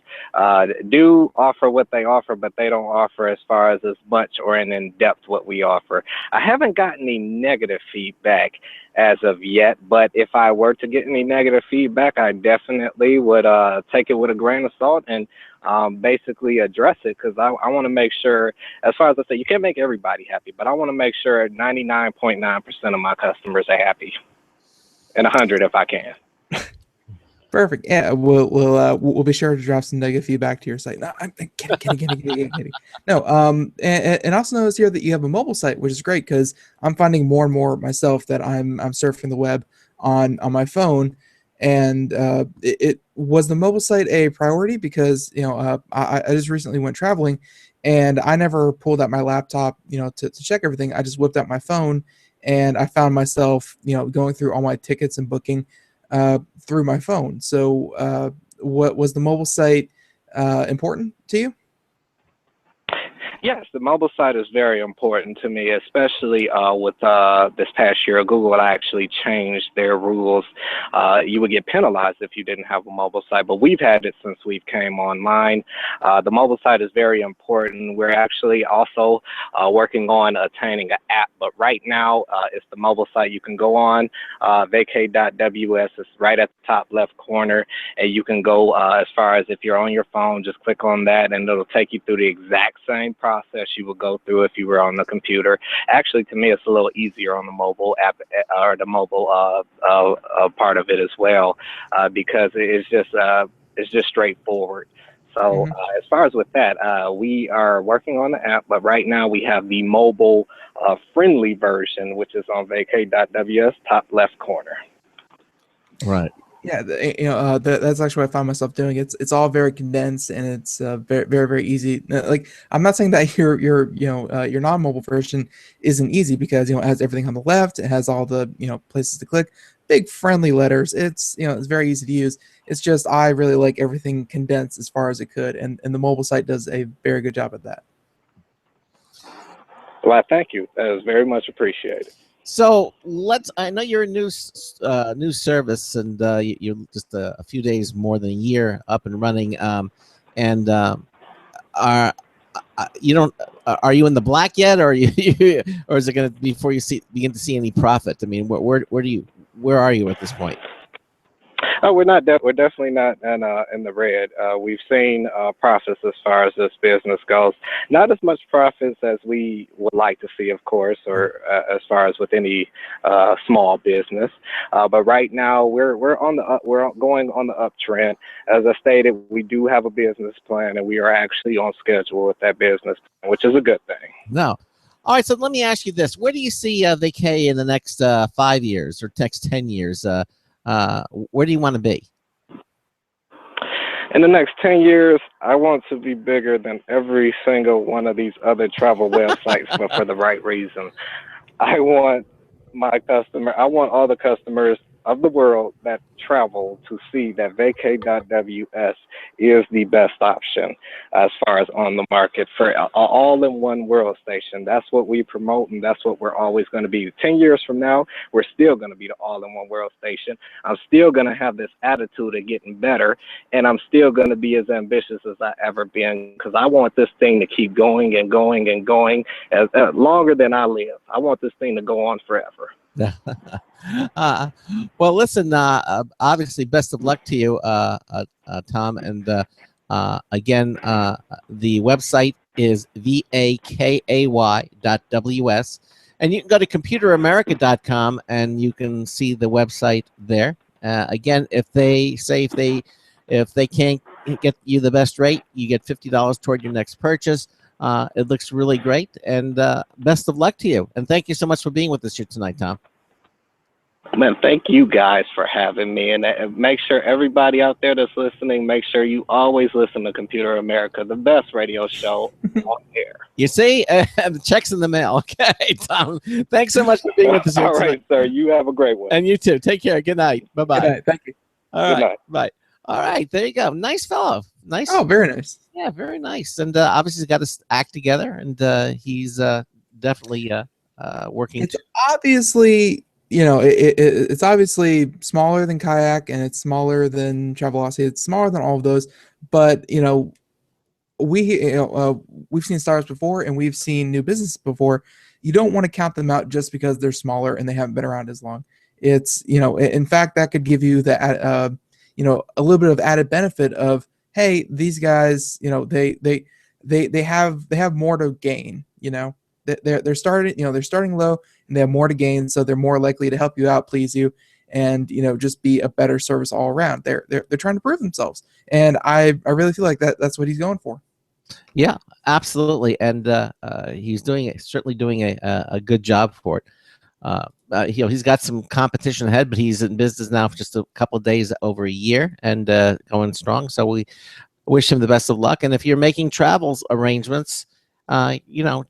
do offer what they offer, but they don't offer as far as much or in depth what we offer. I haven't gotten any negative feedback as of yet, but if I were to get any negative feedback, I definitely would take it with a grain of salt and basically address it, because I want to make sure, as far as I say, you can't make everybody happy, but I want to make sure 99.9% of my customers are happy, and 100 if I can. Perfect. Yeah, we'll be sure to drop some negative feedback to your site. No, I'm kidding. No, and also notice here that you have a mobile site, which is great, because I'm finding more and more myself that I'm surfing the web on my phone, and it was the mobile site a priority, because I just recently went traveling, and I never pulled out my laptop to check everything. I just whipped out my phone, and I found myself going through all my tickets and booking through my phone. So what was the mobile site important to you? Yes, the mobile site is very important to me, especially with this past year. Google actually changed their rules. You would get penalized if you didn't have a mobile site, but we've had it since we've came online. The mobile site is very important. We're actually also working on attaining an app, but right now it's the mobile site. You can go on Vakay.ws. It's right at the top left corner, and you can go as far as if you're on your phone, just click on that, and it'll take you through the exact same process you would go through if you were on the computer. Actually, to me, it's a little easier on the mobile app or the mobile part of it as well, because it's just straightforward. So as far as with that, we are working on the app, but right now we have the mobile friendly version, which is on Vakay.ws, top left corner. Right. Yeah, that's actually what I find myself doing. It's all very condensed, and it's very very very easy. Like, I'm not saying that your non-mobile version isn't easy, because it has everything on the left. It has all the places to click, big friendly letters. It's very easy to use. It's just I really like everything condensed as far as it could, and the mobile site does a very good job at that. Well, I thank you. That is very much appreciated. So I know you're a new service, and you're just a few days more than a year up and running. And are you don't are you in the black yet, or are you or is it going to be before you begin to see any profit? I mean, where are you at this point? Oh, we're not. We're definitely not in the red. We've seen profits as far as this business goes. Not as much profits as we would like to see, of course, or as far as with any small business. But right now, we're going on the uptrend. As I stated, we do have a business plan, and we are actually on schedule with that business plan, which is a good thing. No. All right. So let me ask you this: where do you see Vakay in the next 5 years or next 10 years? Where do you want to be? In the next 10 years, I want to be bigger than every single one of these other travel websites, but for the right reason. I want all the customers of the world that travel to see that Vakay.ws is the best option as far as on the market for an all-in-one world station. That's what we promote, and that's what we're always going to be. 10 years from now, we're still going to be the all-in-one world station. I'm still going to have this attitude of getting better, and I'm still going to be as ambitious as I ever been, because I want this thing to keep going and going and going as longer than I live. I want this thing to go on forever. Well, listen, obviously, best of luck to you, Tom. And again, the website is vakay.ws. And you can go to computeramerica.com and you can see the website there. Again, if they can't get you the best rate, you get $50 toward your next purchase. It looks really great, and best of luck to you. And thank you so much for being with us here tonight, Tom. Man, thank you guys for having me. And make sure everybody out there that's listening, make sure you always listen to Computer America, the best radio show on air. You see, the check's in the mail. Okay, Tom. Thanks so much for being with us here tonight. All right, sir. You have a great one. And you too. Take care. Good night. Bye-bye. Good night. Thank you. All right. Bye. All right. There you go. Nice fellow. Nice. Oh, very nice. Yeah, very nice. And obviously he's got his act together, and he's definitely working. It's obviously... it's obviously smaller than Kayak, and it's smaller than Travelocity. It's smaller than all of those, but we've seen startups before, and we've seen new businesses before. You don't want to count them out just because they're smaller and they haven't been around as long. It's in fact, that could give you the a little bit of added benefit of, hey, these guys, they have more to gain. They're starting low, and they have more to gain, so they're more likely to help you out, please you, and just be a better service all around. They're trying to prove themselves, and I really feel like that's what he's going for. Yeah, absolutely, and he's certainly doing a good job for it. He's got some competition ahead, but he's in business now for just a couple of days over a year, and going strong. So we wish him the best of luck. And if you're making travels arrangements,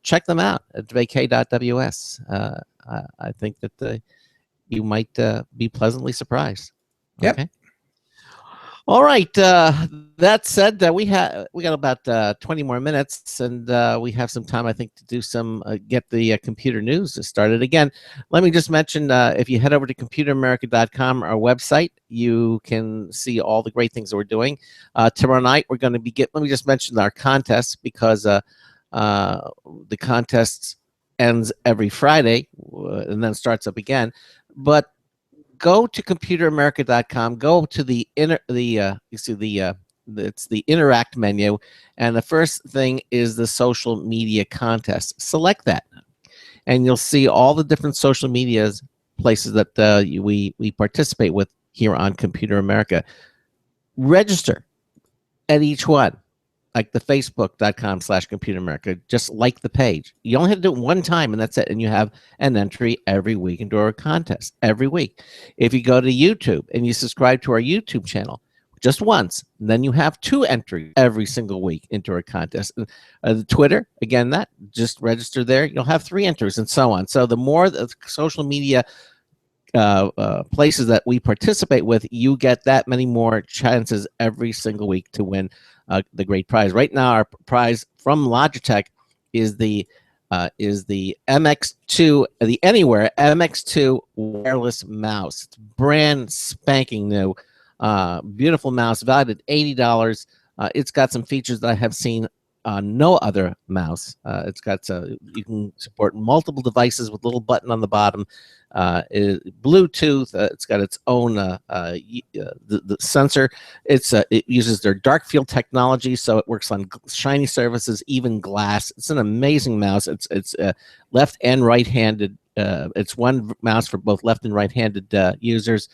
check them out at Vakay.ws. I think that you might be pleasantly surprised. Yep. Okay. All right. That said, we got about 20 more minutes, and we have some time, I think, to do some get the computer news started. Again, let me just mention, if you head over to computeramerica.com, our website, you can see all the great things that we're doing. Tomorrow night, we're going to be let me just mention our contest, because the contest ends every Friday and then starts up again. But go to computeramerica.com, go to the interact menu, and the first thing is the social media contest. Select that, and you'll see all the different social media places that we participate with here on Computer America. Register at each one. like the facebook.com/Computer America. Just like the page. You only have to do it one time, and that's it. And you have an entry every week into our contest every week. If you go to YouTube and you subscribe to our YouTube channel just once, then you have 2 entries every single week into our contest. Twitter, again, that just register there. You'll have 3 entries and so on. So the more the social media places that we participate with, you get that many more chances every single week to win the great prize. Right now, our prize from Logitech is the MX2, the Anywhere MX2 wireless mouse. It's brand spanking new, beautiful mouse, valued at $80. It's got some features that I have seen on no other mouse. It's got you can support multiple devices with a little button on the bottom. Bluetooth. It's got its own the sensor. It uses their dark field technology, so it works on shiny surfaces, even glass. It's an amazing mouse. It's left and right-handed. It's one mouse for both left and right-handed users.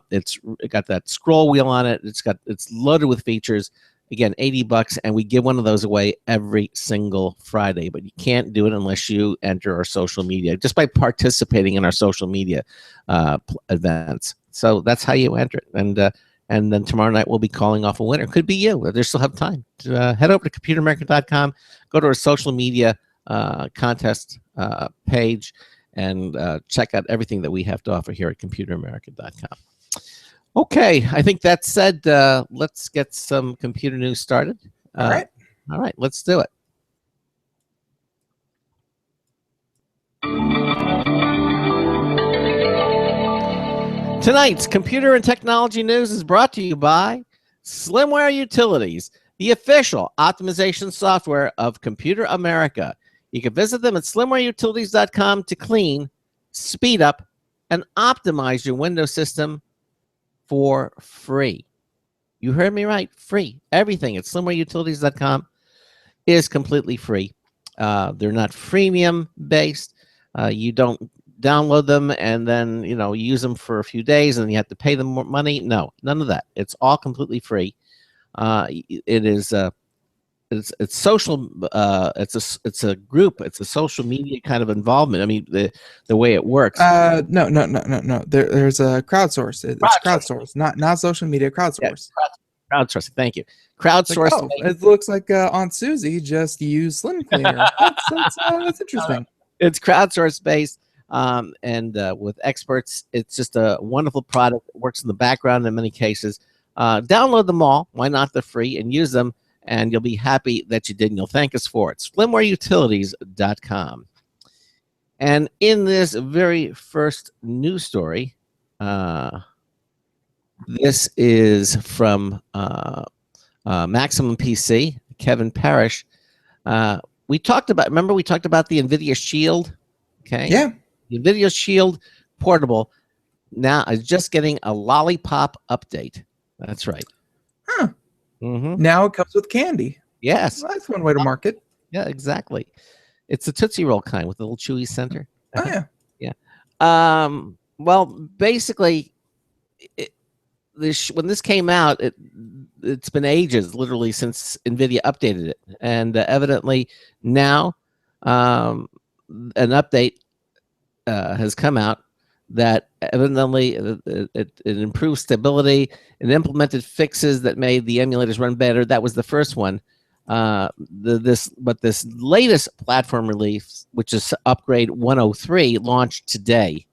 It got that scroll wheel on it. It's loaded with features. Again, $80, and we give one of those away every single Friday. But you can't do it unless you enter our social media, just by participating in our social media events. So that's how you enter it. And then tomorrow night we'll be calling off a winner. Could be you. They still have time. Head over to computeramerica.com, go to our social media contest page, and check out everything that we have to offer here at computeramerica.com. Okay, I think that said, let's get some computer news started. All right. All right, let's do it. Tonight's computer and technology news is brought to you by Slimware Utilities, the official optimization software of Computer America. You can visit them at slimwareutilities.com to clean, speed up, and optimize your Windows system for free. You heard me right, free. Everything at slimwareutilities.com is completely free. They're not freemium based. You don't download them and then use them for a few days and then you have to pay them more money. No, none of that. It's all completely free. It is it's social. It's a group. It's a social media kind of involvement. I mean, the way it works. No. There's a crowdsource. It's crowdsource, not social media. Crowdsource. Yeah, crowdsourcing. Thank you. Crowdsource. Like, it looks like Aunt Susie just used Slim Cleaner. That's interesting. It's crowdsource based, and with experts. It's just a wonderful product. It works in the background in many cases. Download them all. Why not? They're free, and use them. And you'll be happy that you did, and you'll thank us for it. Slimwareutilities.com. And in this very first news story, this is from Maximum PC, Kevin Parrish. We talked about the NVIDIA Shield? Okay. Yeah. The NVIDIA Shield Portable now is just getting a lollipop update. That's right. Huh. Mm-hmm. Now it comes with candy. Yes. Well, that's one way to market. Yeah, exactly. It's a Tootsie Roll kind with a little chewy center. Oh, yeah. Yeah. Well, basically, when this came out, it's been ages, literally, since NVIDIA updated it. And evidently now an update has come out that evidently it improved stability and implemented fixes that made the emulators run better. That was the first one. This latest platform release, which is upgrade 103, launched today.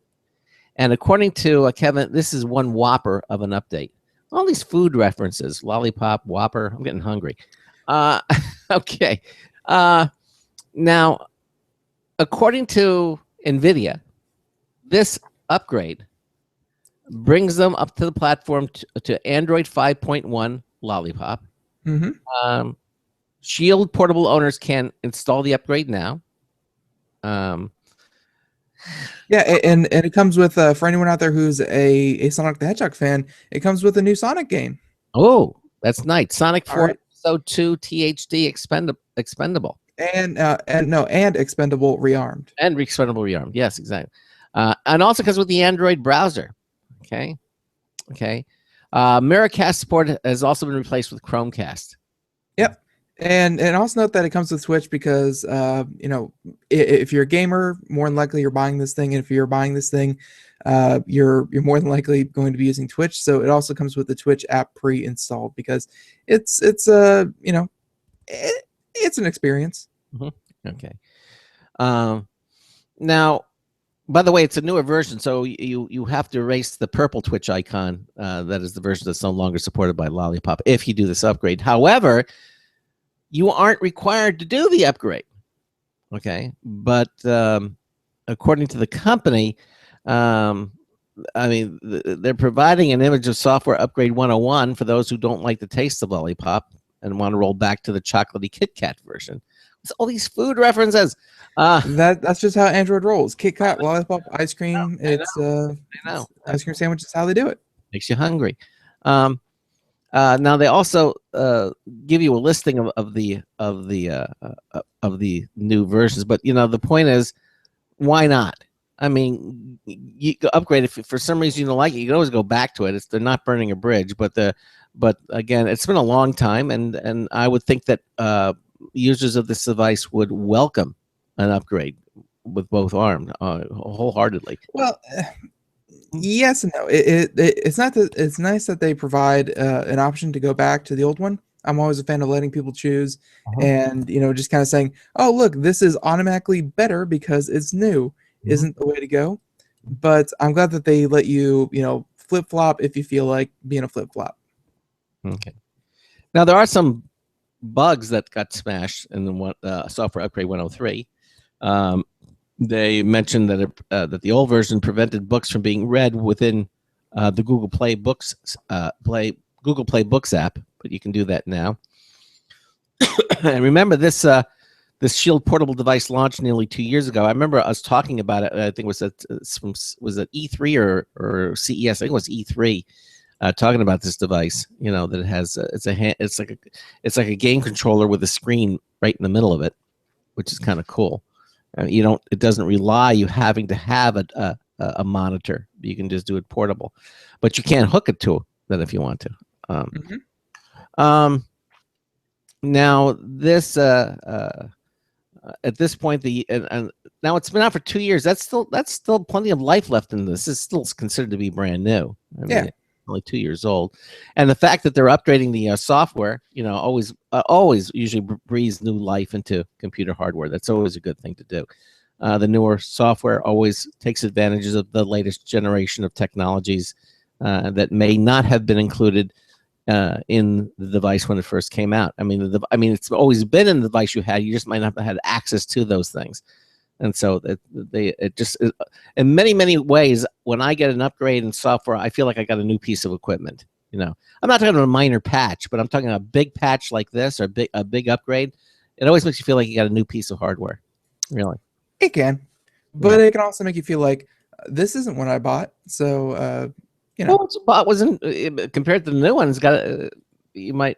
And according to Kevin, this is one whopper of an update. All these food references, lollipop, whopper. I'm getting hungry. Okay. Now, according to NVIDIA, this upgrade brings them up to the platform to Android 5.1 Lollipop. Mm-hmm. Shield portable owners can install the upgrade now. Yeah, and it comes with, for anyone out there who's a Sonic the Hedgehog fan, it comes with a new Sonic game. Oh, that's nice. Sonic 4 right. Episode 2 THD expendable. And expendable rearmed. And expendable rearmed. Yes, exactly. And also comes with the Android browser. Okay. Miracast support has also been replaced with Chromecast. Yep. And also note that it comes with Twitch because if you're a gamer, more than likely you're buying this thing, and if you're buying this thing, you're more than likely going to be using Twitch. So it also comes with the Twitch app pre-installed because it's it's an experience. Okay. Now, by the way, it's a newer version, so you have to erase the purple Twitch icon. That is the version that's no longer supported by Lollipop if you do this upgrade. However, you aren't required to do the upgrade. Okay, but according to the company, they're providing an image of software upgrade 101 for those who don't like the taste of Lollipop and want to roll back to the chocolatey Kit Kat version. It's all these food references. That's just how Android rolls. Kit Kat, Lollipop, ice cream. I know. Ice cream sandwich is how they do it. Makes you hungry. Now they also give you a listing of the new versions, but the point is, why not? I mean, you upgrade if for some reason you don't like it. You can always go back to it. They're not burning a bridge, but again, it's been a long time, and I would think that users of this device would welcome an upgrade with both arms wholeheartedly. Well, yes and no. It's not that it's nice that they provide an option to go back to the old one. I'm always a fan of letting people choose, and just kind of saying, "Oh, look, this is automatically better because it's new." Isn't the way to go. But I'm glad that they let you, flip flop if you feel like being a flip flop. Okay. Now there are some bugs that got smashed in the software upgrade 103. They mentioned that that the old version prevented books from being read within the Google Play Books Google Play Books app, but you can do that now. And remember this Shield portable device launched nearly 2 years ago. I remember us talking about it. I think was it E3 or CES? I think it was E3. Talking about this device, that it has it's like a game controller with a screen right in the middle of it, which is kind of cool. It doesn't rely you having to have a monitor. You can just do it portable, but you can't hook it to that if you want to. Now this at this point and now it's been out for 2 years. That's still plenty of life left in this. It's still considered to be brand new. It's only 2 years old, and the fact that they're upgrading the software, always usually breathes new life into computer hardware. That's always a good thing to do. The newer software always takes advantages of the latest generation of technologies that may not have been included in the device when it first came out. I mean, it's always been in the device you had. You just might not have had access to those things. And so in many ways, when I get an upgrade in software, I feel like I got a new piece of equipment. I'm not talking about a minor patch, but I'm talking about a big patch like this or a big upgrade. It always makes you feel like you got a new piece of hardware. Really, it can, but it can also make you feel like this isn't what I bought. So what you bought wasn't compared to the new one. It's got you might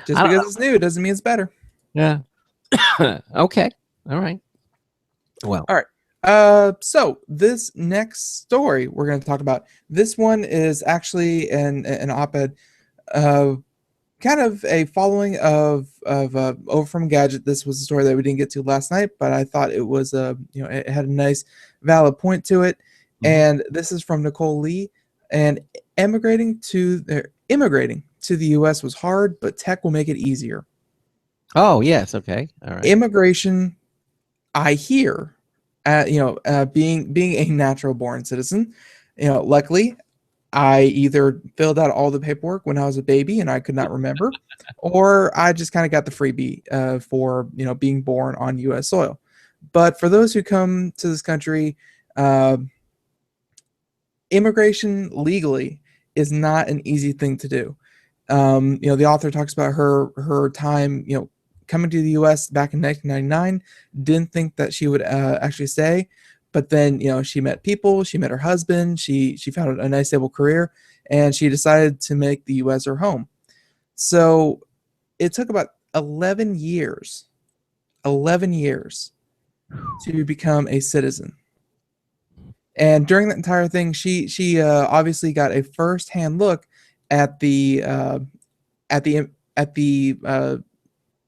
just because it's new doesn't mean it's better. Yeah. Okay. All right. Well, all right. So this next story we're going to talk about, this one is actually an op-ed, kind of a following of Over from Gadget. This was a story that we didn't get to last night, but I thought it was it had a nice valid point to it. And this is from Nicole Lee. And immigrating to the U.S. was hard, but tech will make it easier. Oh yes, okay, all right. Immigration, I hear, being a natural born citizen, luckily, I either filled out all the paperwork when I was a baby and I could not remember, or I just kind of got the freebie for being born on U.S. soil. But for those who come to this country, immigration legally is not an easy thing to do. The author talks about her time, coming to the U.S. back in 1999, didn't think that she would actually stay, but then she met people, she met her husband, she found a nice stable career, and she decided to make the U.S. her home. So it took about 11 years to become a citizen. And during that entire thing, she obviously got a first-hand look at the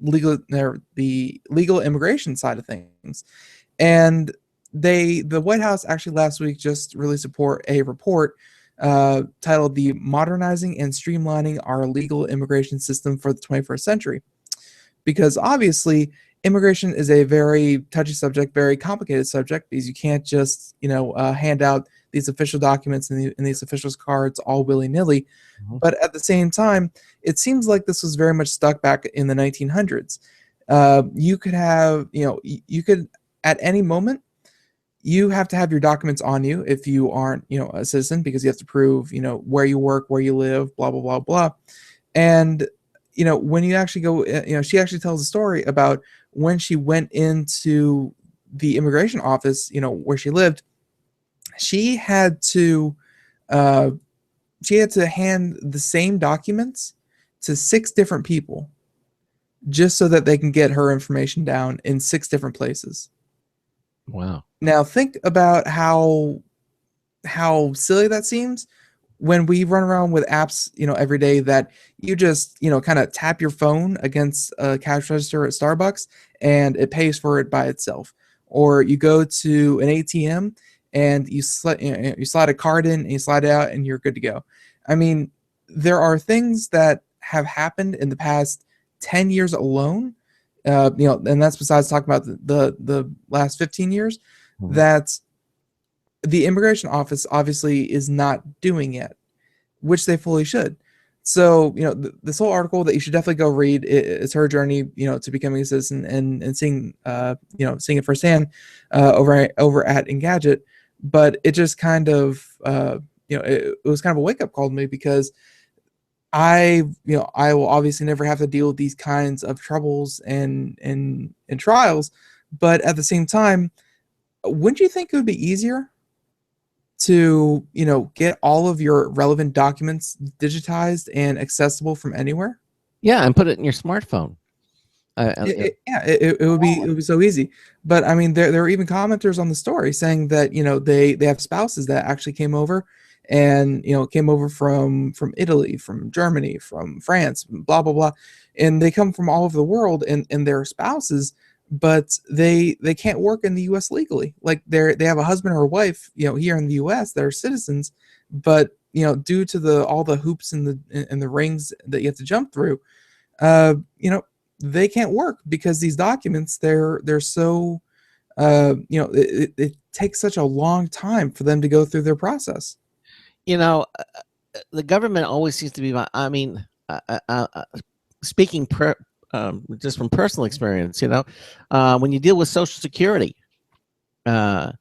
legal immigration side of things. And the White House actually last week just released a report titled "The Modernizing and Streamlining Our Legal Immigration System for the 21st Century," because obviously immigration is a very touchy subject, very complicated subject, because you can't just hand out these official documents and these official cards all willy-nilly. But at the same time, it seems like this was very much stuck back in the 1900s. You could have, you could at any moment, you have to have your documents on you if you aren't, a citizen, because you have to prove, where you work, where you live, blah, blah, blah, blah. And, when you actually go, she actually tells a story about when she went into the immigration office, where she lived. She had to hand the same documents to 6 different people just so that they can get her information down in 6 different places. Wow. Now think about how silly that seems when we run around with apps, every day that you just, kind of tap your phone against a cash register at Starbucks and it pays for it by itself. Or you go to an ATM and you slide a card in and you slide it out and you're good to go. I mean, there are things that have happened in the past 10 years alone, and that's besides talking about the last 15 years, that the immigration office obviously is not doing yet, which they fully should. So, this whole article that you should definitely go read is her journey, to becoming a citizen and seeing, seeing it firsthand over at Engadget. But it just kind of, it was kind of a wake up call to me, because I will obviously never have to deal with these kinds of troubles and trials. But at the same time, wouldn't you think it would be easier to, get all of your relevant documents digitized and accessible from anywhere? Yeah, and put it in your smartphone. It would be so easy. But I mean, there are even commenters on the story saying that they have spouses that actually came over from Italy, from Germany, from France, blah blah blah, and they come from all over the world, and they're spouses, but they can't work in the U.S. legally. Like they have a husband or a wife, here in the U.S. that are citizens, but due to all the hoops and the rings that you have to jump through, they can't work because these documents they're so it takes such a long time for them to go through their process. The government always seems to be. I mean, speaking just from personal experience, when you deal with Social Security, and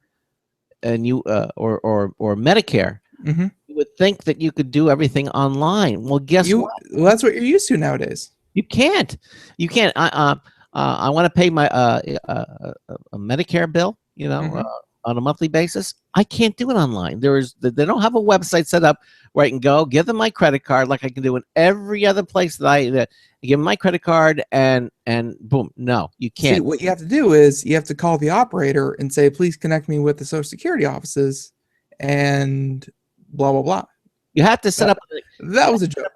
you or Medicare, Mm-hmm. you would think that you could do everything online. Well, guess what? Well, that's what you're used to nowadays. You can't. You can't. I want to pay my a Medicare bill, on a monthly basis. I can't do it online. They don't have a website set up where I can go give them my credit card like I can do in every other place that I give them my credit card and boom. No, you can't. See, what you have to do is you have to call the operator and say, please connect me with the Social Security offices and blah, blah, blah. You have to set up. That was a joke.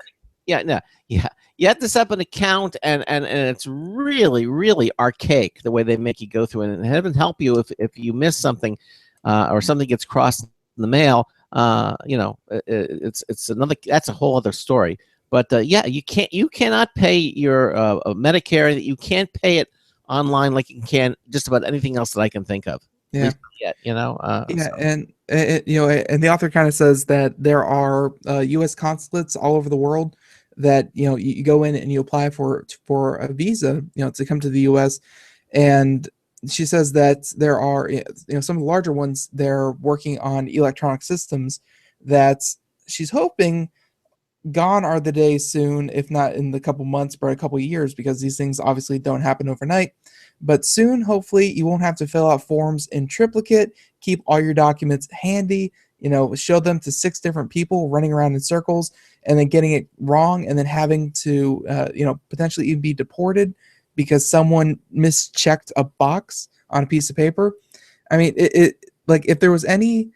Yeah, no, yeah. You have to set up an account, and it's really, really archaic the way they make you go through it. And heaven help you if you miss something, or something gets crossed in the mail. It's another. That's a whole other story. But you cannot pay your Medicare. You can't pay it online like you can just about anything else that I can think of. Yeah. So. And and the author kind of says that there are U.S. consulates all over the world that you go in and you apply for a visa to come to the U.S. And she says that there are some of the larger ones, they're working on electronic systems that she's hoping gone are the days soon, if not in the couple months, but a couple years, because these things obviously don't happen overnight. But soon, hopefully, you won't have to fill out forms in triplicate, keep all your documents handy, show them to 6 different people running around in circles and then getting it wrong and then having to, potentially even be deported because someone mischecked a box on a piece of paper. I mean, like if there was any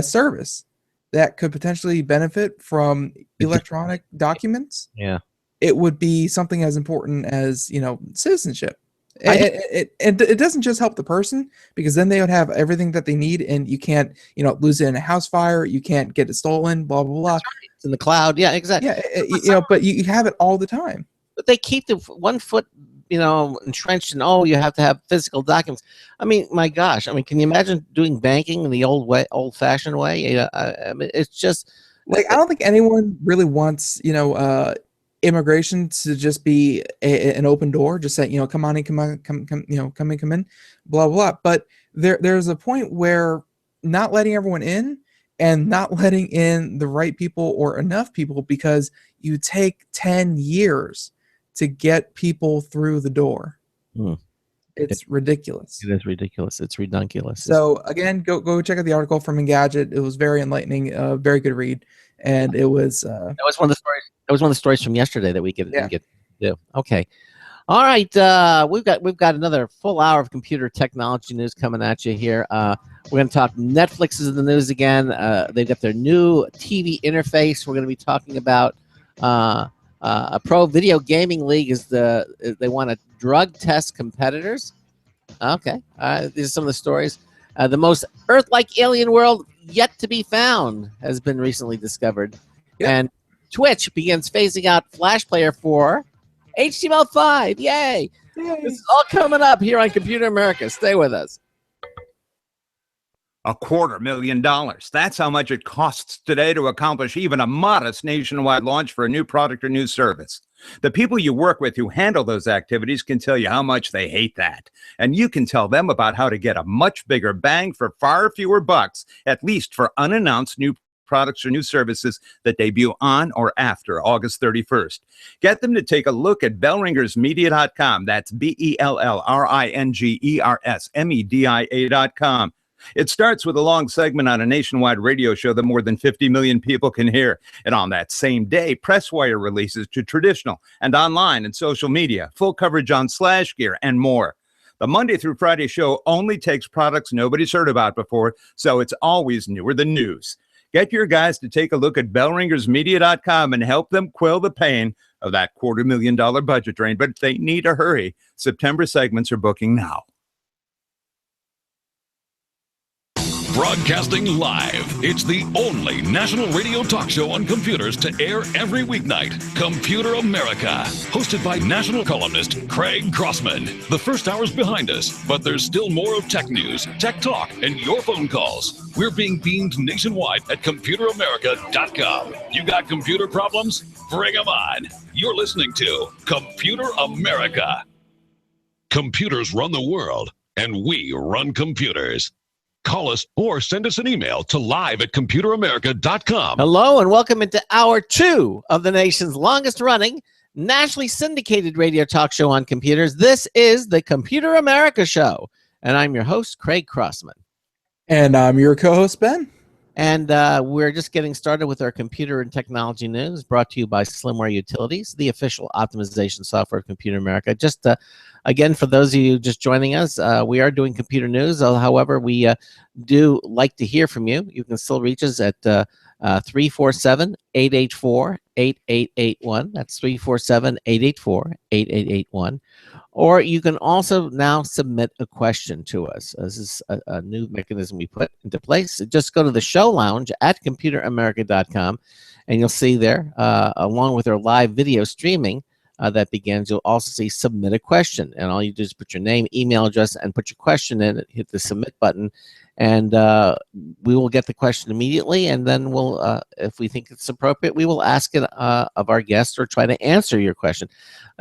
service that could potentially benefit from electronic documents, Yeah, it would be something as important as, citizenship. It doesn't just help the person, because then they would have everything that they need, and you can't, lose it in a house fire. You can't get it stolen, blah, blah, blah. Right. It's in the cloud. Yeah, exactly. Yeah, but you have it all the time. But they keep the one foot, entrenched in, you have to have physical documents. I mean, my gosh. I mean, can you imagine doing banking in the old fashioned way? I mean, it's just like, I don't think anyone really wants, immigration to just be an open door, just say, come on in, come in, blah, blah. But there's a point where not letting everyone in, and not letting in the right people or enough people, because you take 10 years to get people through the door. It's ridiculous. It is ridiculous. It's redunculous. So again, go check out the article from Engadget. It was very enlightening, very good read, and it was. That was one of the stories. That was one of the stories from yesterday that we didn't get to do. Okay, all right. We've got another full hour of computer technology news coming at you here. We're going to talk Netflix is in the news again. They've got their new TV interface. We're going to be talking about a pro video gaming league. They want to drug test competitors. Okay, these are some of the stories. The most Earth-like alien world yet to be found has been recently discovered, and Twitch begins phasing out Flash Player for HTML5. Yay! This is all coming up here on Computer America. Stay with us. $250,000. That's how much it costs today to accomplish even a modest nationwide launch for a new product or new service. The people you work with who handle those activities can tell you how much they hate that. And you can tell them about how to get a much bigger bang for far fewer bucks, at least for unannounced new products or new services that debut on or after August 31st. Get them to take a look at bellringersmedia.com. That's BELLRINGERSMEDIA.com. It starts with a long segment on a nationwide radio show that more than 50 million people can hear. And on that same day, PressWire releases to traditional and online and social media, full coverage on Slash Gear, and more. The Monday through Friday show only takes products nobody's heard about before, so it's always newer than news. Get your guys to take a look at bellringersmedia.com and help them quell the pain of that $250,000 budget drain, but they need to hurry. September segments are booking now. Broadcasting live, it's the only national radio talk show on computers to air every weeknight. Computer America, hosted by national columnist Craig Crossman. The first hour's behind us, but there's still more of tech news, tech talk, and your phone calls. We're being beamed nationwide at ComputerAmerica.com. You got computer problems? Bring them on. You're listening to Computer America. Computers run the world, and we run computers. Call us or send us an email to live@computeramerica.com. Hello and welcome into hour 2 of the nation's longest running, nationally syndicated radio talk show on computers. This is the Computer America Show, and I'm your host, Craig Crossman. And I'm your co-host, Ben. And we're just getting started with our computer and technology news, brought to you by Slimware Utilities, the official optimization software of Computer America. Just again, for those of you just joining us, we are doing computer news. However, we do like to hear from you. You can still reach us at 347-884-8881. That's 347-884-8881. Or you can also now submit a question to us. This is a new mechanism we put into place. Just go to the show lounge at ComputerAmerica.com, and you'll see there, along with our live video streaming that begins, you'll also see submit a question. And all you do is put your name, email address, and put your question in, hit the submit button, and we will get the question immediately. And then we'll, if we think it's appropriate, we will ask it of our guests or try to answer your question.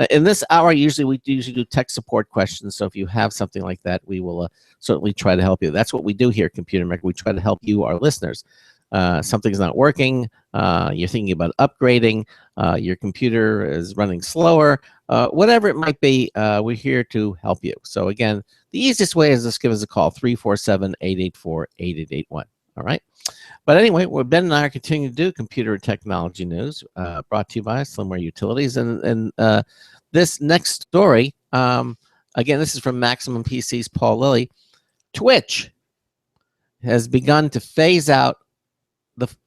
In this hour, we usually do tech support questions. So if you have something like that, we will certainly try to help you. That's what we do here at Computer America. We try to help you, our listeners. Something's not working, you're thinking about upgrading, your computer is running slower, whatever it might be, we're here to help you. So again, the easiest way is just give us a call, 347-884-8881. All right. But anyway, Ben and I are continuing to do computer and technology news, brought to you by Slimware Utilities. And this next story, again, this is from Maximum PC's Paul Lilly. Twitch has begun to phase out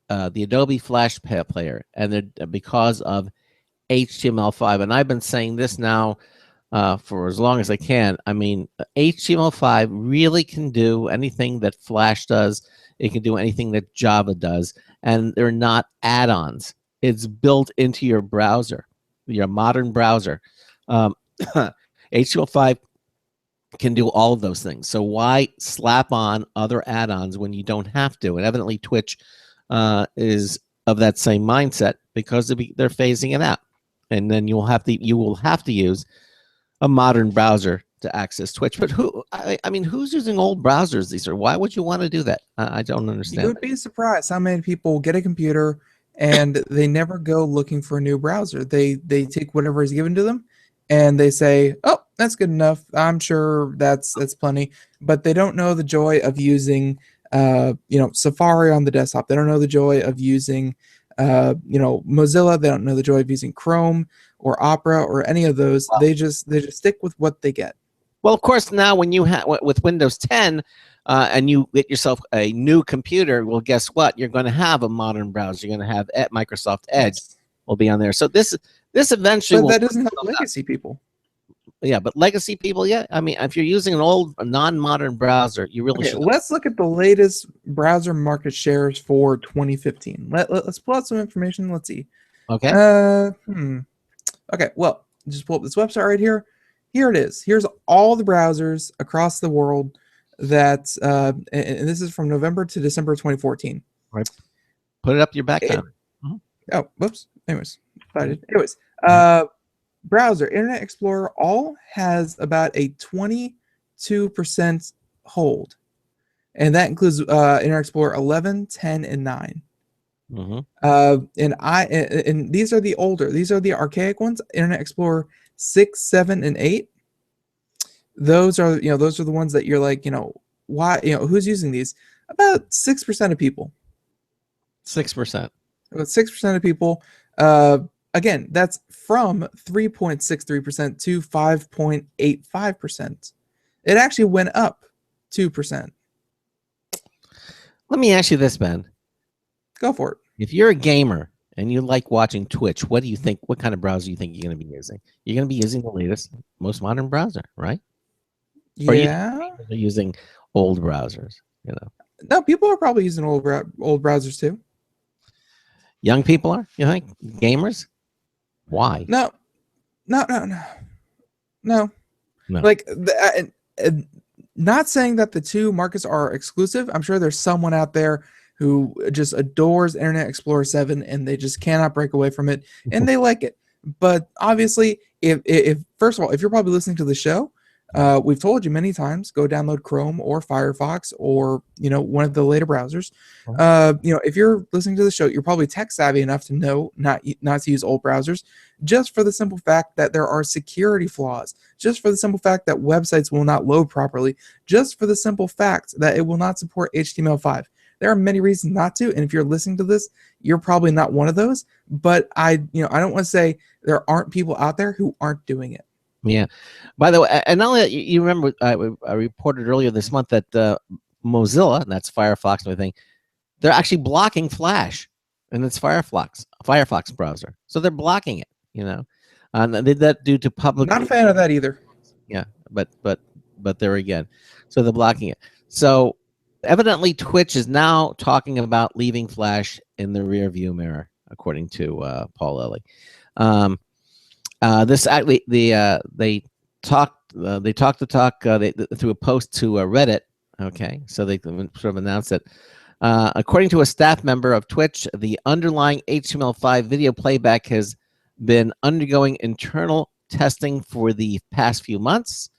the Adobe Flash Player, and because of HTML5, and I've been saying this now for as long as I can. I mean, HTML5 really can do anything that Flash does. It can do anything that Java does, and they're not add-ons. It's built into your browser, your modern browser. HTML5 can do all of those things. So why slap on other add-ons when you don't have to? And evidently Twitch is of that same mindset, because they're phasing it out, and then you will have to use a modern browser to access Twitch. But I mean, who's using old browsers these are? Why would you want to do that? I don't understand. You would be surprised how many people get a computer and they never go looking for a new browser. They take whatever is given to them and they say, "Oh, that's good enough. I'm sure that's plenty." But they don't know the joy of using Safari on the desktop. They don't know the joy of using Mozilla. They don't know the joy of using Chrome or Opera or any of those. They just stick with what they get. Well, of course, now when you have with Windows 10 and you get yourself a new computer, well, guess what? You're going to have a modern browser. You're going to have Microsoft Edge will be on there. So this eventually. But that doesn't help legacy people. Yeah, but legacy people, yeah. I mean, if you're using an old, non-modern browser, you really should. Let's look at the latest browser market shares for 2015. Let's pull out some information. Let's see. Okay. Okay, well, just pull up this website right here. Here it is. Here's all the browsers across the world that, and this is from November to December 2014. Right. Put it up your background. Oh, whoops. Anyways, browser, Internet Explorer, all has about a 22% hold. And that includes Internet Explorer 11, 10, and 9. And these are the older, these are the archaic ones. Internet Explorer 6, 7, and 8. Those are the ones that you're like, why, who's using these? About 6% of people. 6%. About 6% of people. Again, that's from 3.63% to 5.85%. It actually went up 2%. Let me ask you this, Ben. Go for it. If you're a gamer and you like watching Twitch, what do you think? What kind of browser do you think you're going to be using? You're going to be using the latest, most modern browser, right? Yeah. Or are you using old browsers? No, people are probably using old browsers too. Young people are? You think? Gamers? Why? No. Like, not saying that the two markets are exclusive. I'm sure there's someone out there who just adores Internet Explorer 7 and they just cannot break away from it and they like it. But obviously, if first of all, if you're probably listening to the show, we've told you many times, go download Chrome or Firefox or one of the later browsers. If you're listening to the show, you're probably tech savvy enough to know not to use old browsers, just for the simple fact that there are security flaws, just for the simple fact that websites will not load properly, just for the simple fact that it will not support HTML5. There are many reasons not to, and if you're listening to this, you're probably not one of those. But I don't want to say there aren't people out there who aren't doing it. Yeah. By the way, and now you remember, I reported earlier this month that Mozilla, and that's Firefox and everything, they're actually blocking Flash in its Firefox browser. So they're blocking it. And they did that due to public. Not a fan of that either. Yeah, but there again, so they're blocking it. So evidently, Twitch is now talking about leaving Flash in the rearview mirror, according to Paul Lilly. This actually, they talked the talk through a post to Reddit. Okay, so they sort of announced it. According to a staff member of Twitch, the underlying HTML5 video playback has been undergoing internal testing for the past few months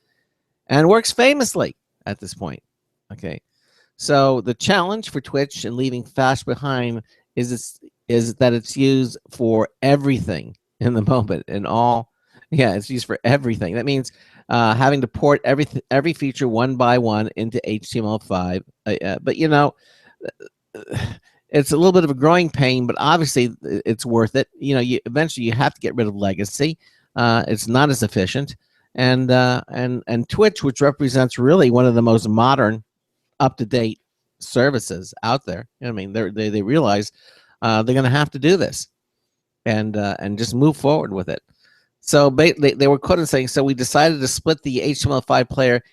and works famously at this point. Okay, so the challenge for Twitch in leaving Flash behind is that it's used for everything in the moment and all. Yeah, it's used for everything. That means having to port every feature one by one into HTML5. But it's a little bit of a growing pain, but obviously it's worth it. Eventually you have to get rid of legacy. It's not as efficient, and Twitch, which represents really one of the most modern, up-to-date services out there. They realize they're going to have to do this. and just move forward with it. So they were quoted saying, "So we decided to split the HTML5 player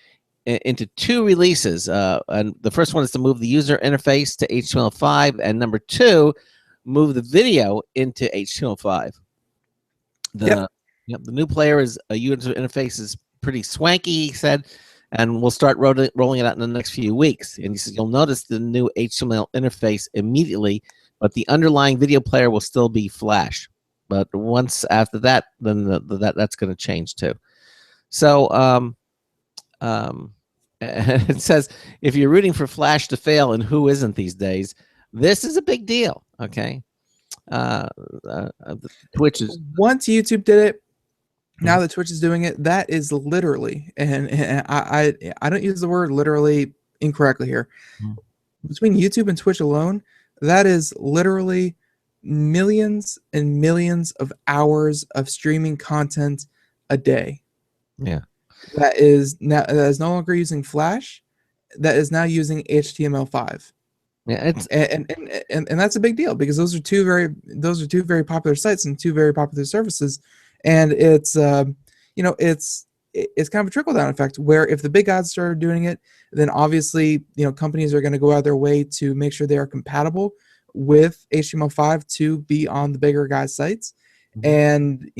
into two releases. And the first one is to move the user interface to HTML5, and number two, move the video into HTML5. The the new player is a user interface is pretty swanky," he said, "and we'll start rolling it out in the next few weeks." And he says you'll notice the new HTML interface immediately, but the underlying video player will still be Flash. But once after that, then that's going to change too. So it says if you're rooting for Flash to fail, and who isn't these days, this is a big deal. Okay. Twitch is Once YouTube did it, now that Twitch is doing it, that is literally, and I don't use the word literally incorrectly here. Between YouTube and Twitch alone, that is literally millions and millions of hours of streaming content a day. Yeah. That is no longer using Flash. That is now using HTML5. Yeah, it's and that's a big deal because those are two very popular sites and two very popular services, and it's it's kind of a trickle down effect where if the big guys started doing it, then obviously companies are going to go out of their way to make sure they are compatible with HTML5 to be on the bigger guys' sites, and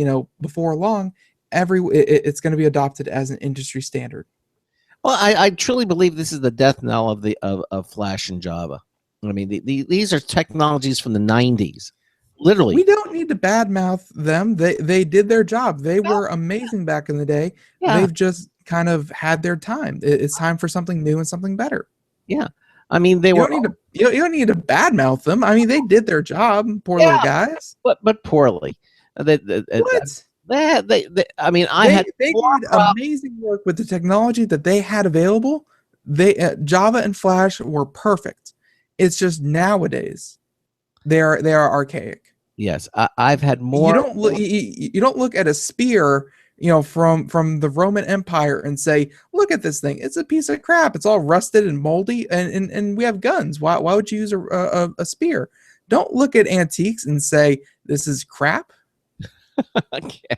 before long, it's going to be adopted as an industry standard. Well, I truly believe this is the death knell of Flash and Java. I mean, these are technologies from the 90s. Literally. We don't need to badmouth them. They did their job. They were amazing back in the day. Yeah. They've just kind of had their time. It's time for something new and something better. Yeah. I mean, you don't need to badmouth them. I mean, they did their job, poor little guys. But poorly. What? They did amazing work with the technology that they had available. Java and Flash were perfect. It's just nowadays they are archaic. Yes, I've had more. You don't look at a spear, from the Roman Empire and say, "Look at this thing. It's a piece of crap. It's all rusted and moldy, and we have guns. Why would you use a spear?" Don't look at antiques and say, "This is crap." Okay.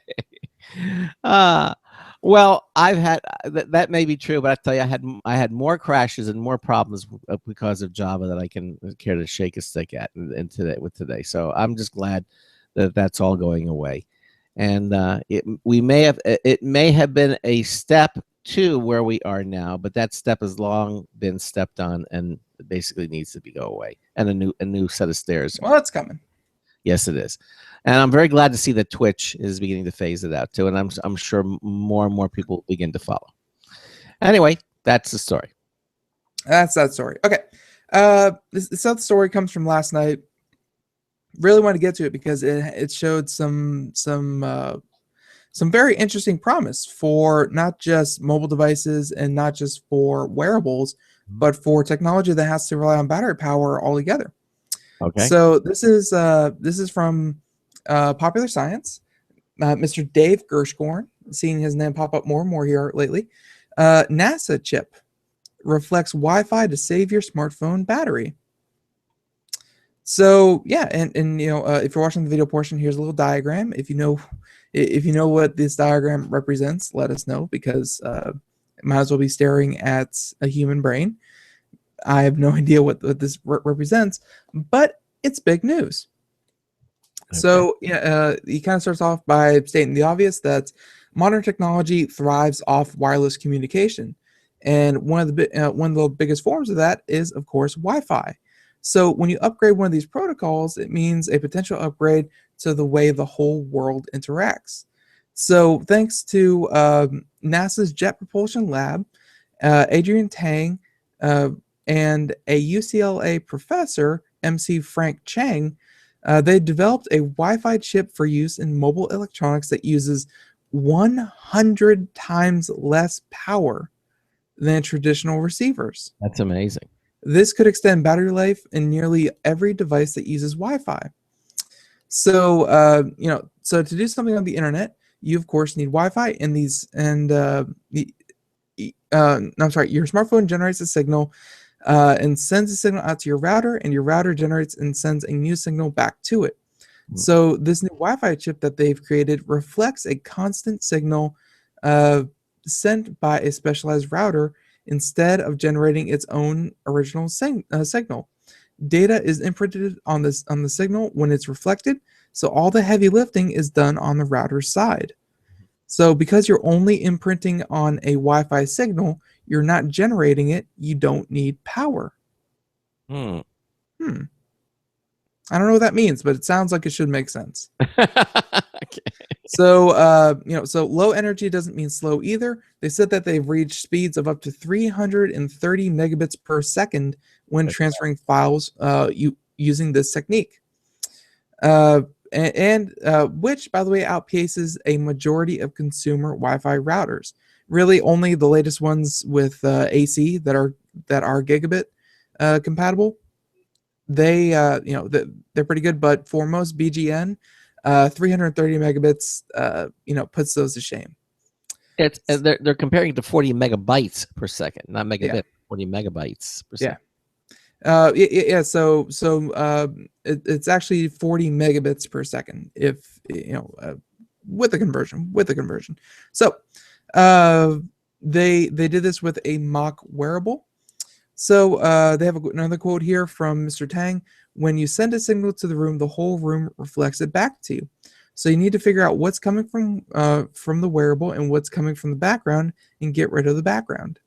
Well, I've had that may be true, but I tell you, I had more crashes and more problems because of Java that I can care to shake a stick at today. So I'm just glad that that's all going away, and it may have been a step to where we are now, but that step has long been stepped on and basically needs to go away, and a new set of stairs. Well, it's coming. Yes, it is. And I'm very glad to see that Twitch is beginning to phase it out too, and I'm sure more and more people begin to follow. Anyway, that's the story. That's that story. Okay, this other story comes from last night. Really want to get to it because it showed some very interesting promise for not just mobile devices and not just for wearables, but for technology that has to rely on battery power altogether. Okay. So this is from Popular Science. Mr. Dave Gershcorn, seeing his name pop up more and more here lately. NASA chip reflects Wi-Fi to save your smartphone battery. So yeah, and if you're watching the video portion, here's a little diagram. If you know what this diagram represents, let us know because it might as well be staring at a human brain. I have no idea what this represents, but it's big news. Okay. So he kind of starts off by stating the obvious that modern technology thrives off wireless communication, and one of the biggest forms of that is, of course, Wi-Fi. So when you upgrade one of these protocols, it means a potential upgrade to the way the whole world interacts. So thanks to NASA's Jet Propulsion Lab, Adrian Tang, and a UCLA professor, MC Frank Chang, they developed a Wi-Fi chip for use in mobile electronics that uses 100 times less power than traditional receivers. That's amazing. This could extend battery life in nearly every device that uses Wi-Fi. So, so to do something on the internet, you of course need Wi-Fi, and your smartphone generates a signal and sends a signal out to your router, and your router generates and sends a new signal back to it. So this new Wi-Fi chip that they've created reflects a constant signal sent by a specialized router instead of generating its own original signal. Data is imprinted on the signal when it's reflected, so all the heavy lifting is done on the router's side. So because you're only imprinting on a Wi-Fi signal, you're not generating it, you don't need power. Hmm. I don't know what that means, but it sounds like it should make sense. Okay. So, so low energy doesn't mean slow either. They said that they've reached speeds of up to 330 megabits per second when transferring files using this technique. Which, by the way, outpaces a majority of consumer Wi-Fi routers. Really, only the latest ones with AC that are gigabit compatible. They, they're pretty good. But for most BGN, 330 megabits, puts those to shame. It's they're comparing to 40 megabytes per second, not megabit. 40 megabytes per second. It's actually 40 megabits per second if with the conversion. So they did this with a mock wearable. So they have another quote here from Mr. Tang. When you send a signal to the room, the whole room reflects it back to you. So you need to figure out what's coming from the wearable and what's coming from the background and get rid of the background.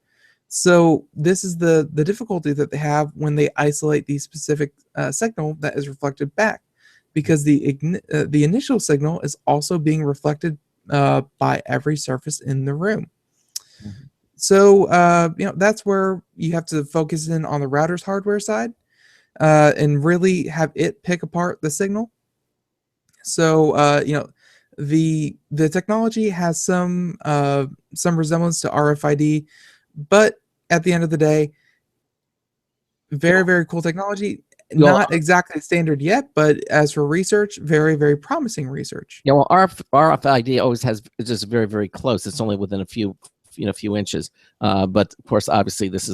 So this is the difficulty that they have when they isolate the specific signal that is reflected back, because the initial signal is also being reflected by every surface in the room. Mm-hmm. So that's where you have to focus in on the router's hardware side and really have it pick apart the signal. So the technology has some resemblance to RFID, but at the end of the day, very, very cool technology. Not exactly standard yet, but as for research, very, very promising research. Yeah, well, RFID always is just very, very close. It's only within a few inches. But of course, obviously, this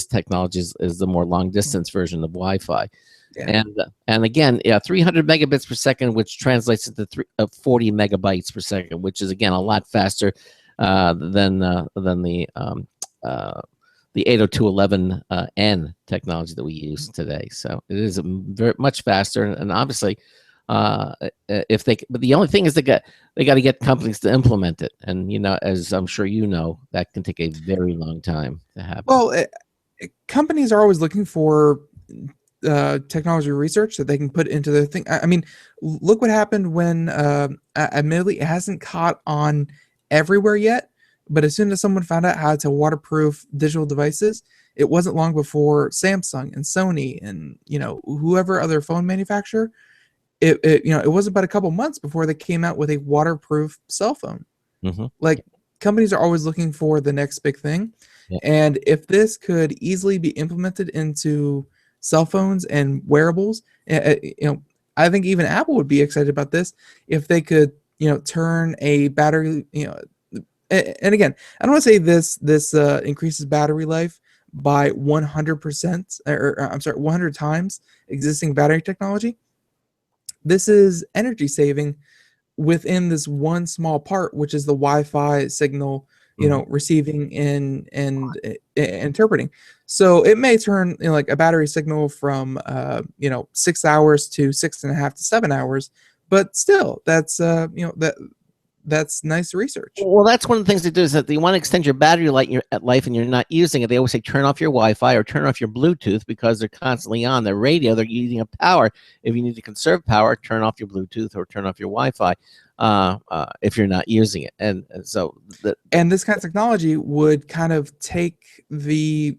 technology is the more long distance version of Wi-Fi. Yeah. And again, 300 megabits per second, which translates into 40 megabytes per second, which is again a lot faster than the 802.11n technology that we use today. So it is very much faster, and obviously, but the only thing is they got to get companies to implement it, and as I'm sure that can take a very long time to happen. Well, companies are always looking for technology research that they can put into their thing. I mean, look what happened when admittedly it hasn't caught on everywhere yet, but as soon as someone found out how to waterproof digital devices, it wasn't long before Samsung and Sony and whoever other phone manufacturer, it wasn't but a couple months before they came out with a waterproof cell phone. Mm-hmm. Like, companies are always looking for the next big thing. Yeah. And if this could easily be implemented into cell phones and wearables, I think even Apple would be excited about this if they could, turn a battery, and again, I don't want to say this increases battery life by 100%, or I'm sorry, 100 times existing battery technology. This is energy saving within this one small part, which is the Wi-Fi signal, receiving and interpreting. So it may turn like a battery signal from 6 hours to 6.5 to 7 hours, but still that's that's nice research. Well, that's one of the things they do, is that they want to extend your battery life and you're not using it. They always say turn off your Wi-Fi or turn off your Bluetooth, because they're constantly on their radio. They're eating up power. If you need to conserve power, turn off your Bluetooth or turn off your Wi-Fi if you're not using it. And so this kind of technology would kind of take the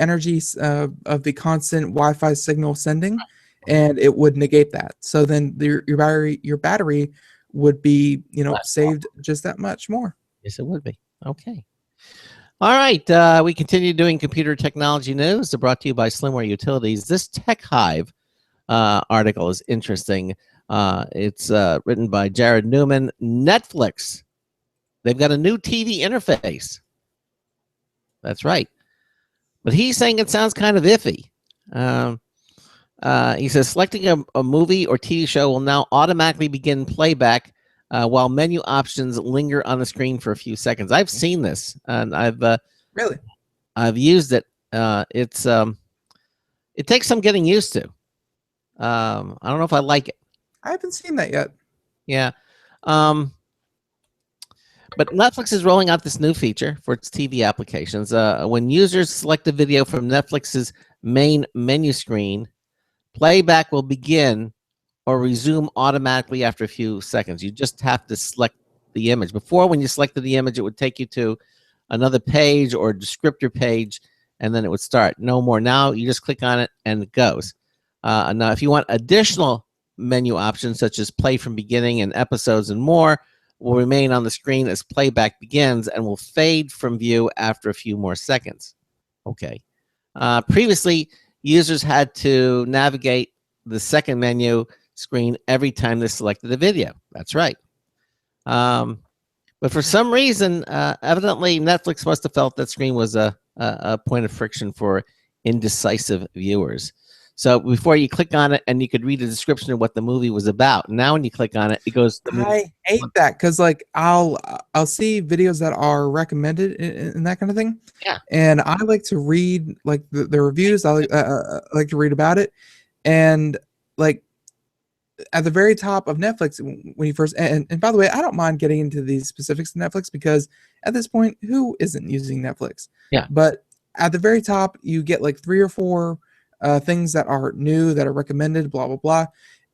energy of the constant Wi-Fi signal sending, and it would negate that. So then your battery would be saved just that much more. Yes, it would be. Okay. All right. We continue doing computer technology news, brought to you by Slimware Utilities. This Tech Hive article is interesting. It's written by Jared Newman. Netflix, they've got a new TV interface. That's right. But he's saying it sounds kind of iffy. He says selecting a movie or TV show will now automatically begin playback while menu options linger on the screen for a few seconds. I've seen this, and Really? I've used it. It takes some getting used to. I don't know if I like it. I haven't seen that yet. Yeah. But Netflix is rolling out this new feature for its TV applications. When users select a video from Netflix's main menu screen, playback will begin or resume automatically after a few seconds. You just have to select the image. Before, when you selected the image, it would take you to another page or a descriptor page, and then it would start. No more. Now you just click on it and it goes. Now, if you want additional menu options such as play from beginning and episodes and more, will remain on the screen as playback begins and will fade from view after a few more seconds. Okay. Previously, users had to navigate the second menu screen every time they selected a video. That's right. But for some reason, evidently, Netflix must have felt that screen was a point of friction for indecisive viewers. So before you click on it, and you could read the description of what the movie was about. Now, when you click on it, it goes. I hate that because, like, I'll see videos that are recommended and that kind of thing. Yeah. And I like to read like the reviews. I like to read about it, and like at the very top of Netflix when you first and by the way, I don't mind getting into these specifics of Netflix because at this point, who isn't using Netflix? Yeah. But at the very top, you get like 3 or 4 things that are new, that are recommended, blah, blah, blah.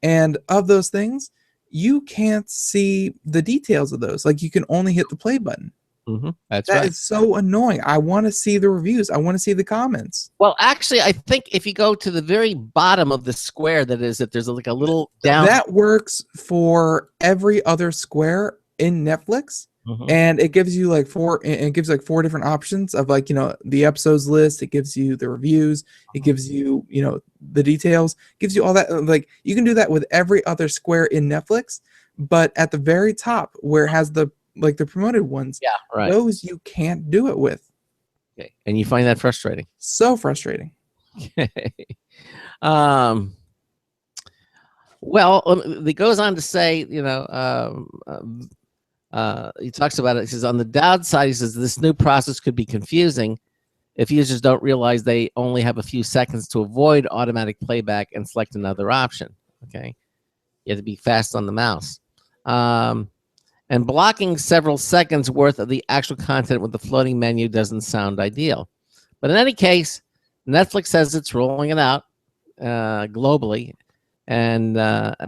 And of those things, you can't see the details of those. Like you can only hit the play button. That's That right. is so annoying. I want to see the reviews. I want to see the comments. Well, actually, I think if you go to the very bottom of the square, that there's like a little down. That works for every other square in Netflix. And it gives you like 4 different options of like, the episodes list. It gives you the reviews. It gives you, the details, gives you all that. Like you can do that with every other square in Netflix, but at the very top where it has the promoted ones, Yeah, right. those you can't do it with. Okay. And you find that frustrating. So frustrating. Well, it goes on to say, he talks about it. He says, on the downside, he says, this new process could be confusing if users don't realize they only have a few seconds to avoid automatic playback and select another option. Okay. You have to be fast on the mouse. And blocking several seconds worth of the actual content with the floating menu doesn't sound ideal. But in any case, Netflix says it's rolling it out globally, and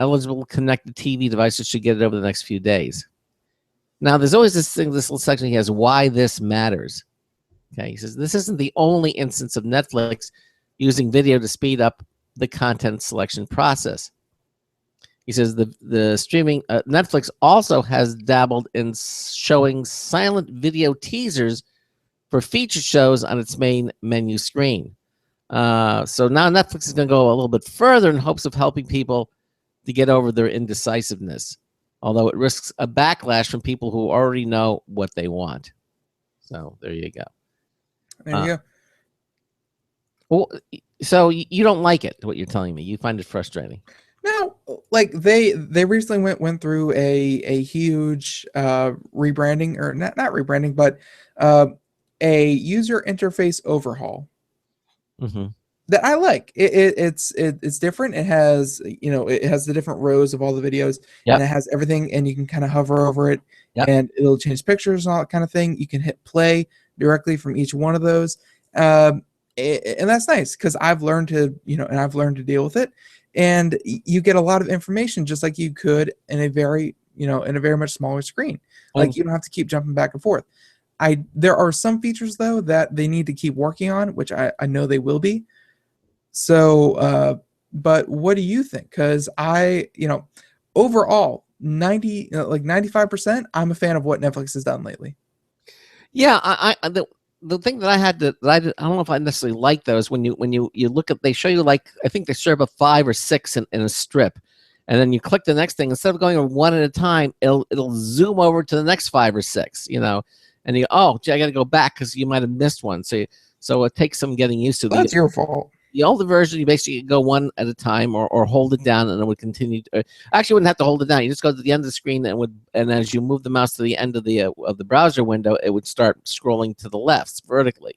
eligible connected TV devices should get it over the next few days. Now, there's always this little section he has, why this matters. Okay, he says, this isn't the only instance of Netflix using video to speed up the content selection process. He says the streaming, Netflix also has dabbled in showing silent video teasers for featured shows on its main menu screen. So now Netflix is going to go a little bit further in hopes of helping people to get over their indecisiveness, although it risks a backlash from people who already know what they want. So there you go. There you go. Well, so you don't like it, what you're telling me. You find it frustrating. No, like they recently went through a huge rebranding, or not rebranding, but a user interface overhaul that I like. It's different. It has it has the different rows of all the videos, and it has everything, and you can kind of hover over it, and it'll change pictures and all that kind of thing. You can hit play directly from each one of those, and that's nice because I've learned to deal with it. And you get a lot of information just like you could in a very much smaller screen. Like you don't have to keep jumping back and forth. There are some features though that they need to keep working on, which I know they will be. So, but what do you think? Because overall 95%, I'm a fan of what Netflix has done lately. Yeah, the thing that I had to, I don't know if I necessarily like those when you look at, they show you like, I think they serve a 5 or 6 in a strip, and then you click the next thing, instead of going one at a time, it'll zoom over to the next 5 or 6, and you go, oh, gee, I got to go back because you might have missed one. So it takes some getting used to. That's your fault. The older version, you basically go one at a time, or hold it down, and it would continue. Actually, wouldn't have to hold it down. You just go to the end of the screen, and as you move the mouse to the end of the browser window, it would start scrolling to the left, vertically,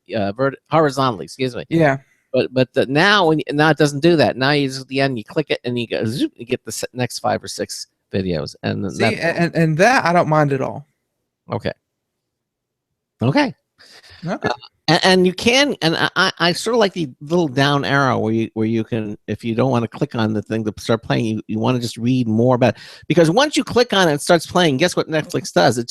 horizontally. Excuse me. Yeah. But now now it doesn't do that. Now you just at the end, you click it, and you go zoop, you get the next 5 or 6 videos, and See, and that I don't mind at all. Okay. Okay. And you can, and I sort of like the little down arrow where you can, if you don't want to click on the thing to start playing, you want to just read more about it. Because once you click on it, it starts playing. Guess what Netflix does? It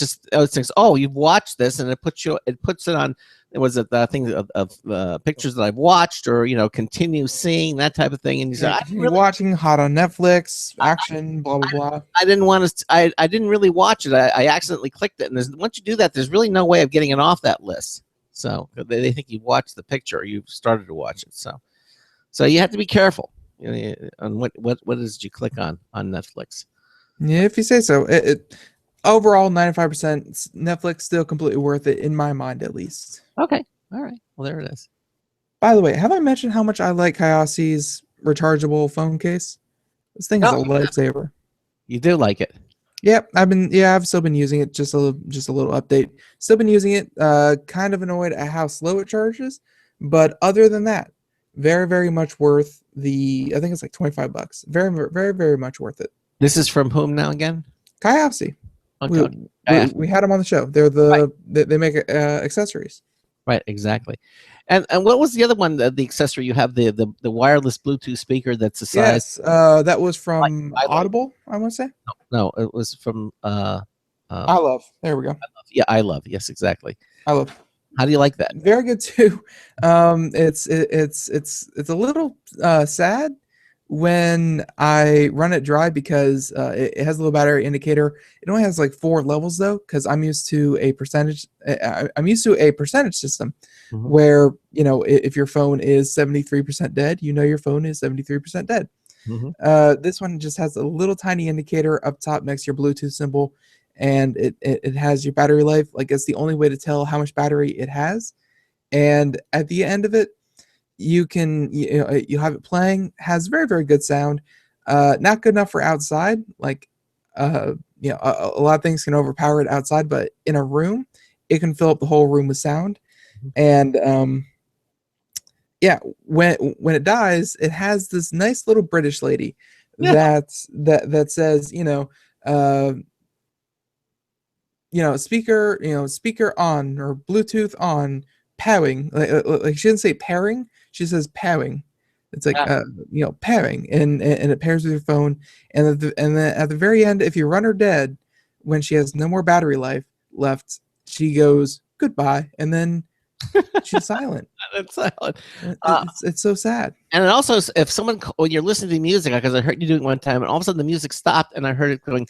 thinks, oh, you've watched this, and it puts it on. Was it the thing of pictures that I've watched, or continue seeing that type of thing? And you say, you're watching hot on Netflix, action, blah blah blah. I didn't want to. I didn't really watch it. I accidentally clicked it, and once you do that, there's really no way of getting it off that list. So they think you've watched the picture, or you've started to watch it. So you have to be careful on what is you click on Netflix. Yeah, if you say so. Overall, 95% Netflix still completely worth it in my mind, at least. Okay, all right. Well, there it is. By the way, have I mentioned how much I like Kayasi's rechargeable phone case? This thing is a lifesaver. You do like it? Yep, I've still been using it. Just a little update. Still been using it. Kind of annoyed at how slow it charges, but other than that, very, very much worth I think it's like $25. Very, very, very much worth it. This is from whom now again? Kayasi. Okay. We had them on the show. They're they make accessories. Right, exactly. And what was the other one? The accessory you have, the wireless Bluetooth speaker that's the size. Yes, that was from Audible. I want to say. No, it was from. I Love. There we go. Yeah, I Love. Yes, exactly. I Love. How do you like that? Very good too. It's a little sad when I run it dry because it has a little battery indicator. It only has like 4 levels though, because I'm used to a percentage. I'm used to a percentage system where if your phone is 73% dead, your phone is 73% dead. This one just has a little tiny indicator up top next to your Bluetooth symbol, and it has your battery life. Like, it's the only way to tell how much battery it has. And at the end of it, you can you have it playing. Has very, very good sound. Not good enough for outside. Like a lot of things can overpower it outside, but in a room, it can fill up the whole room with sound. And when it dies, it has this nice little British lady that says speaker on, or Bluetooth on, powing. Like she didn't say pairing, she says powing. It's like pairing, and it pairs with your phone. And then at the very end, if you run her dead, when she has no more battery life left, she goes goodbye, and then she's silent. It's silent. It's so sad. And it also, if someone, when you're listening to music, because I heard you doing it one time, and all of a sudden the music stopped, and I heard it going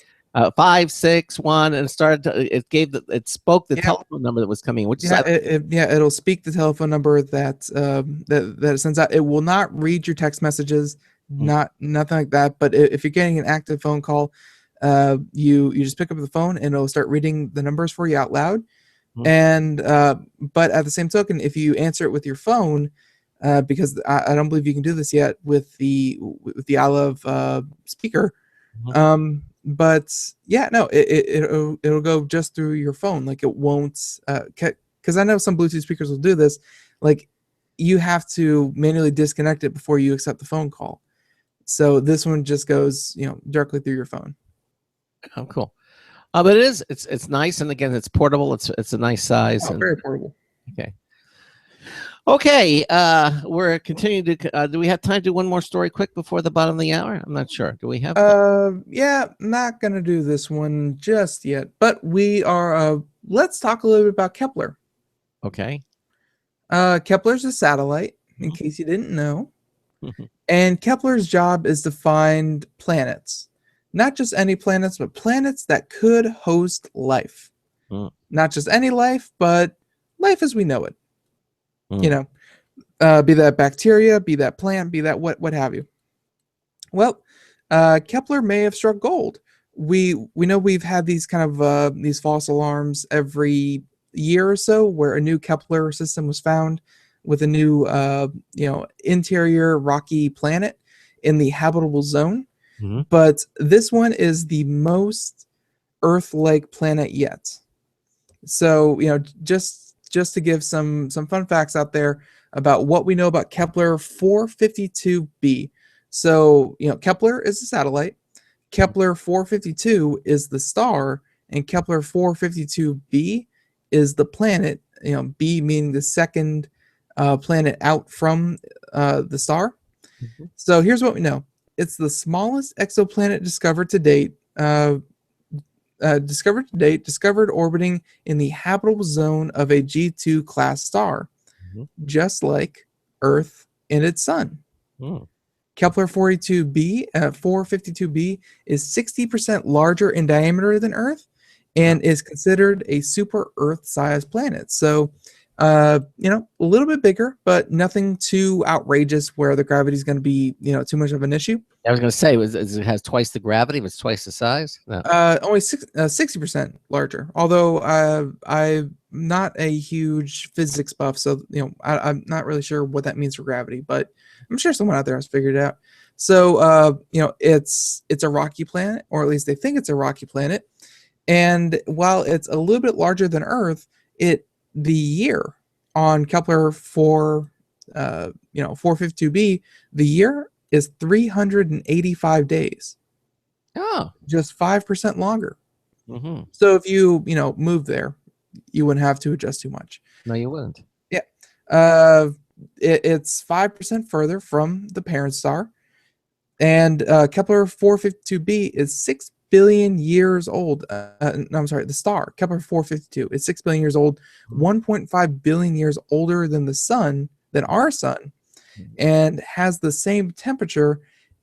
5, 6, 1, and it spoke the telephone number that was coming, which it'll speak the telephone number that it sends out. It will not read your text messages, nothing like that. But if you're getting an active phone call, you just pick up the phone and it'll start reading the numbers for you out loud. And but at the same token, if you answer it with your phone, because I don't believe you can do this yet with the I Love speaker. But it'll go just through your phone. Like, it won't, because I know some Bluetooth speakers will do this. Like, you have to manually disconnect it before you accept the phone call. So this one just goes directly through your phone. Oh, cool. But it's nice, and again, it's portable. It's a nice size. Very portable. Okay, we're continuing to. Do we have time to do one more story quick before the bottom of the hour? I'm not sure. Do we have? Not gonna do this one just yet, but we are. Let's talk a little bit about Kepler. Okay. Kepler's a satellite, in case you didn't know, and Kepler's job is to find planets. Not just any planets, but planets that could host life. Not just any life, but life as we know it. Be that bacteria, be that plant, be that what have you. Well, Kepler may have struck gold. We know we've had these kind of these false alarms every year or so, where a new Kepler system was found. with a new, interior rocky planet in the habitable zone. Mm-hmm. But this one is the most Earth-like planet yet. So, just to give some fun facts out there about what we know about Kepler 452b. So, Kepler is a satellite. Kepler 452 is the star, and Kepler 452b is the planet. B meaning the second planet out from the star. Mm-hmm. So here's what we know: it's the smallest exoplanet discovered to date. Discovered orbiting in the habitable zone of a G2 class star, just like Earth and its sun. Mm. Kepler 452b is 60% larger in diameter than Earth and is considered a super Earth-sized planet. So, a little bit bigger, but nothing too outrageous where the gravity is going to be, too much of an issue. I was going to say, it has twice the gravity, but it's twice the size? No. Only 60% larger. Although I'm not a huge physics buff, so I'm not really sure what that means for gravity, but I'm sure someone out there has figured it out. So it's a rocky planet, or at least they think it's a rocky planet. And while it's a little bit larger than Earth, the year on Kepler 452b, the year is 385 days. Oh. Just 5% longer. Mm-hmm. So if you move there, you wouldn't have to adjust too much. No, you wouldn't. Yeah. It's 5% further from the parent star. And Kepler 452b is 6 billion years old. I'm sorry, the star, Kepler 452, is 6 billion years old, 1.5 billion years older than the sun, than our sun, and has the same temperature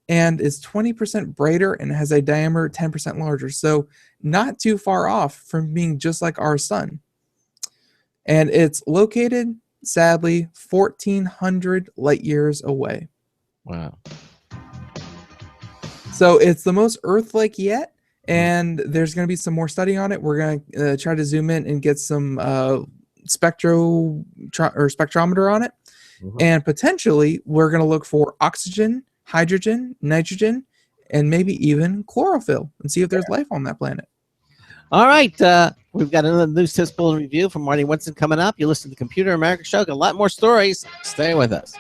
and is 20% brighter and has a diameter 10% larger. So not too far off from being just like our sun. And it's located, sadly, 1,400 light years away. Wow. So it's the most Earth-like yet, and there's going to be some more study on it. We're going to try to zoom in and get some spectrometer on it. Mm-hmm. And potentially, we're going to look for oxygen, hydrogen, nitrogen, and maybe even chlorophyll and see if there's life on that planet. All right. We've got another news tips bulletin review from Marty Winston coming up. You listen to the Computer America Show. Got a lot more stories. Stay with us.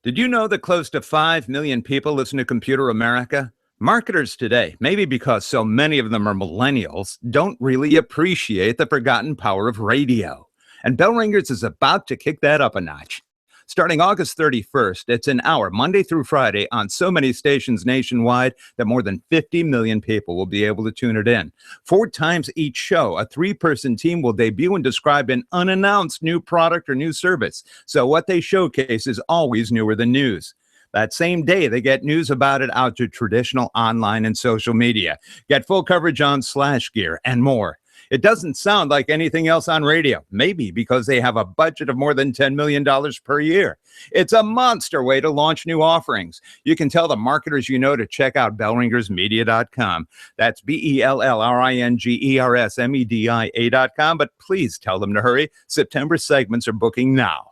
Did you know that close to 5 million people listen to Computer America? Marketers today, maybe because so many of them are millennials, don't really appreciate the forgotten power of radio. And Bell Ringers is about to kick that up a notch. Starting August 31st, it's an hour, Monday through Friday, on so many stations nationwide that more than 50 million people will be able to tune it in. 4 times each show, a 3-person team will debut and describe an unannounced new product or new service. So what they showcase is always newer than news. That same day, they get news about it out to traditional online and social media. Get full coverage on Slash Gear and more. It doesn't sound like anything else on radio, maybe because they have a budget of more than $10 million per year. It's a monster way to launch new offerings. You can tell the marketers you know to check out bellringersmedia.com. That's BELLRINGERSMEDIA.com, but please tell them to hurry. September segments are booking now.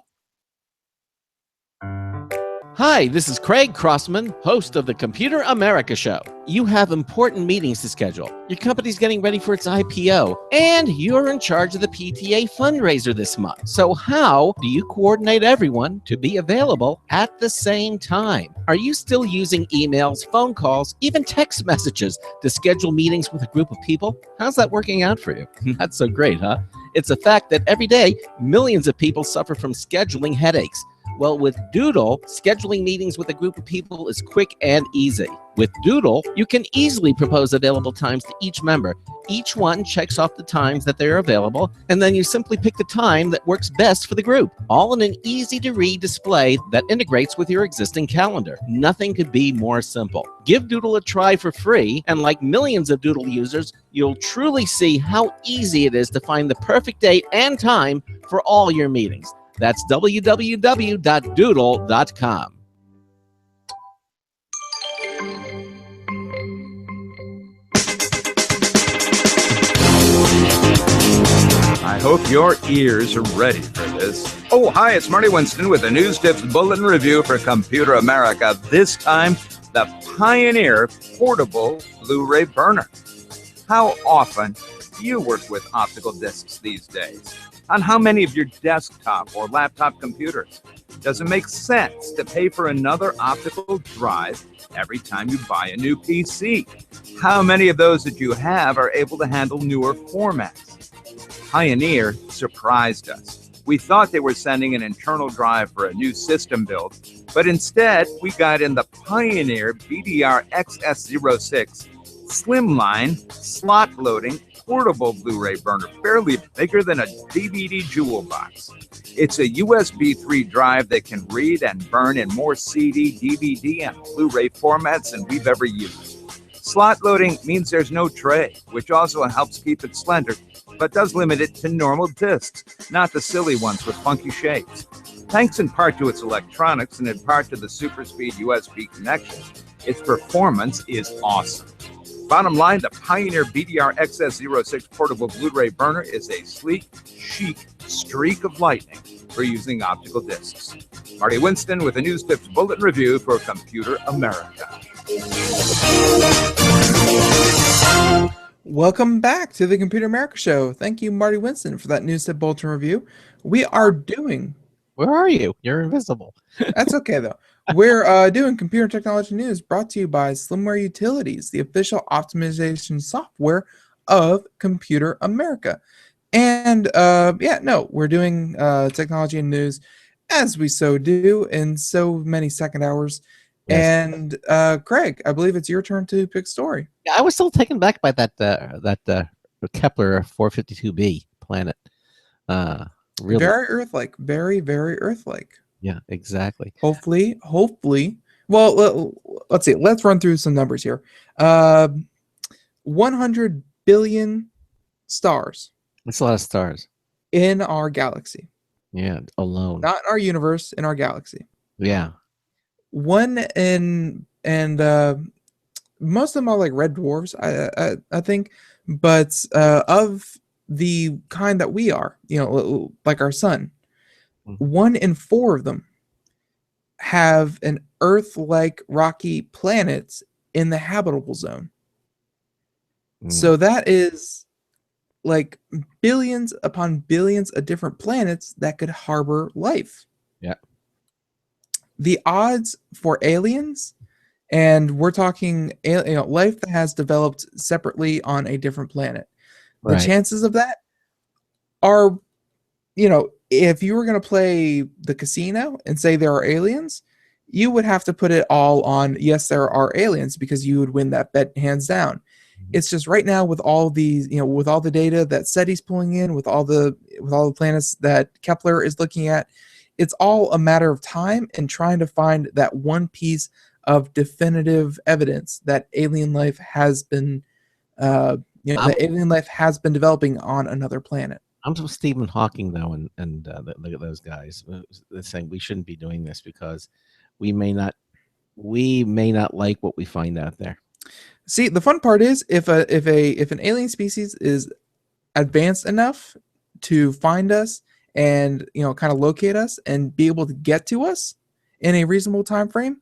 Hi, this is Craig Crossman, host of the Computer America Show. You have important meetings to schedule. Your company's getting ready for its IPO, and you're in charge of the PTA fundraiser this month. So how do you coordinate everyone to be available at the same time? Are you still using emails, phone calls, even text messages to schedule meetings with a group of people? How's that working out for you? Not so great, huh? It's a fact that every day, millions of people suffer from scheduling headaches. Well, with Doodle, scheduling meetings with a group of people is quick and easy. With Doodle, you can easily propose available times to each member. Each one checks off the times that they're available, and then you simply pick the time that works best for the group, all in an easy-to-read display that integrates with your existing calendar. Nothing could be more simple. Give Doodle a try for free, and like millions of Doodle users, you'll truly see how easy it is to find the perfect date and time for all your meetings. That's www.doodle.com. I hope your ears are ready for this. Oh, hi, it's Marty Winston with the News Tips Bulletin Review for Computer America. This time, the Pioneer Portable Blu-ray Burner. How often do you work with optical discs these days? On how many of your desktop or laptop computers? Does it make sense to pay for another optical drive every time you buy a new PC? How many of those that you have are able to handle newer formats? Pioneer surprised us. We thought they were sending an internal drive for a new system build, but instead we got in the Pioneer BDR-XS06 slimline, slot-loading, portable Blu-ray burner, barely bigger than a DVD jewel box. It's a USB 3 drive that can read and burn in more CD, DVD, and Blu-ray formats than we've ever used. Slot loading means there's no tray, which also helps keep it slender, but does limit it to normal discs, not the silly ones with funky shapes. Thanks in part to its electronics and in part to the super speed USB connection, its performance is awesome. Bottom line, the Pioneer BDR-XS06 portable Blu-ray burner is a sleek, chic streak of lightning for using optical discs. Marty Winston with the News Tips Bulletin Review for Computer America. Welcome back to the Computer America Show. Thank you, Marty Winston, for that News Tip Bulletin Review. We are doing... Where are you? You're invisible. That's okay, though. We're doing computer technology news brought to you by Slimware Utilities, the official optimization software of Computer America. And we're doing technology and news as we so do in so many second hours. Yes. And Craig, I believe it's your turn to pick story. Yeah, I was still taken back by that Kepler 452b planet. Really, very Earth-like, very, very Earth-like. Yeah, exactly. Hopefully. Well, let's see. Let's run through some numbers here. 100 billion stars. That's a lot of stars in our galaxy. Yeah, alone. Not in our universe, in our galaxy. Yeah. Most of them are like red dwarfs, I think, but of the kind that we are, like our sun, 1 in 4 of them have an Earth-like rocky planet in the habitable zone. So that is like billions upon billions of different planets that could harbor life. Yeah. The odds for aliens, and we're talking life that has developed separately on a different planet. The chances of that are, if you were going to play the casino and say there are aliens, you would have to put it all on, yes, there are aliens, because you would win that bet hands down. It's just right now with all these, with all the data that SETI's pulling in, with all the planets that Kepler is looking at, it's all a matter of time and trying to find that one piece of definitive evidence that alien life has been, that alien life has been developing on another planet. I'm with Stephen Hawking though, and those guys. They're saying we shouldn't be doing this because we may not like what we find out there. See, the fun part is if an alien species is advanced enough to find us and kind of locate us and be able to get to us in a reasonable time frame,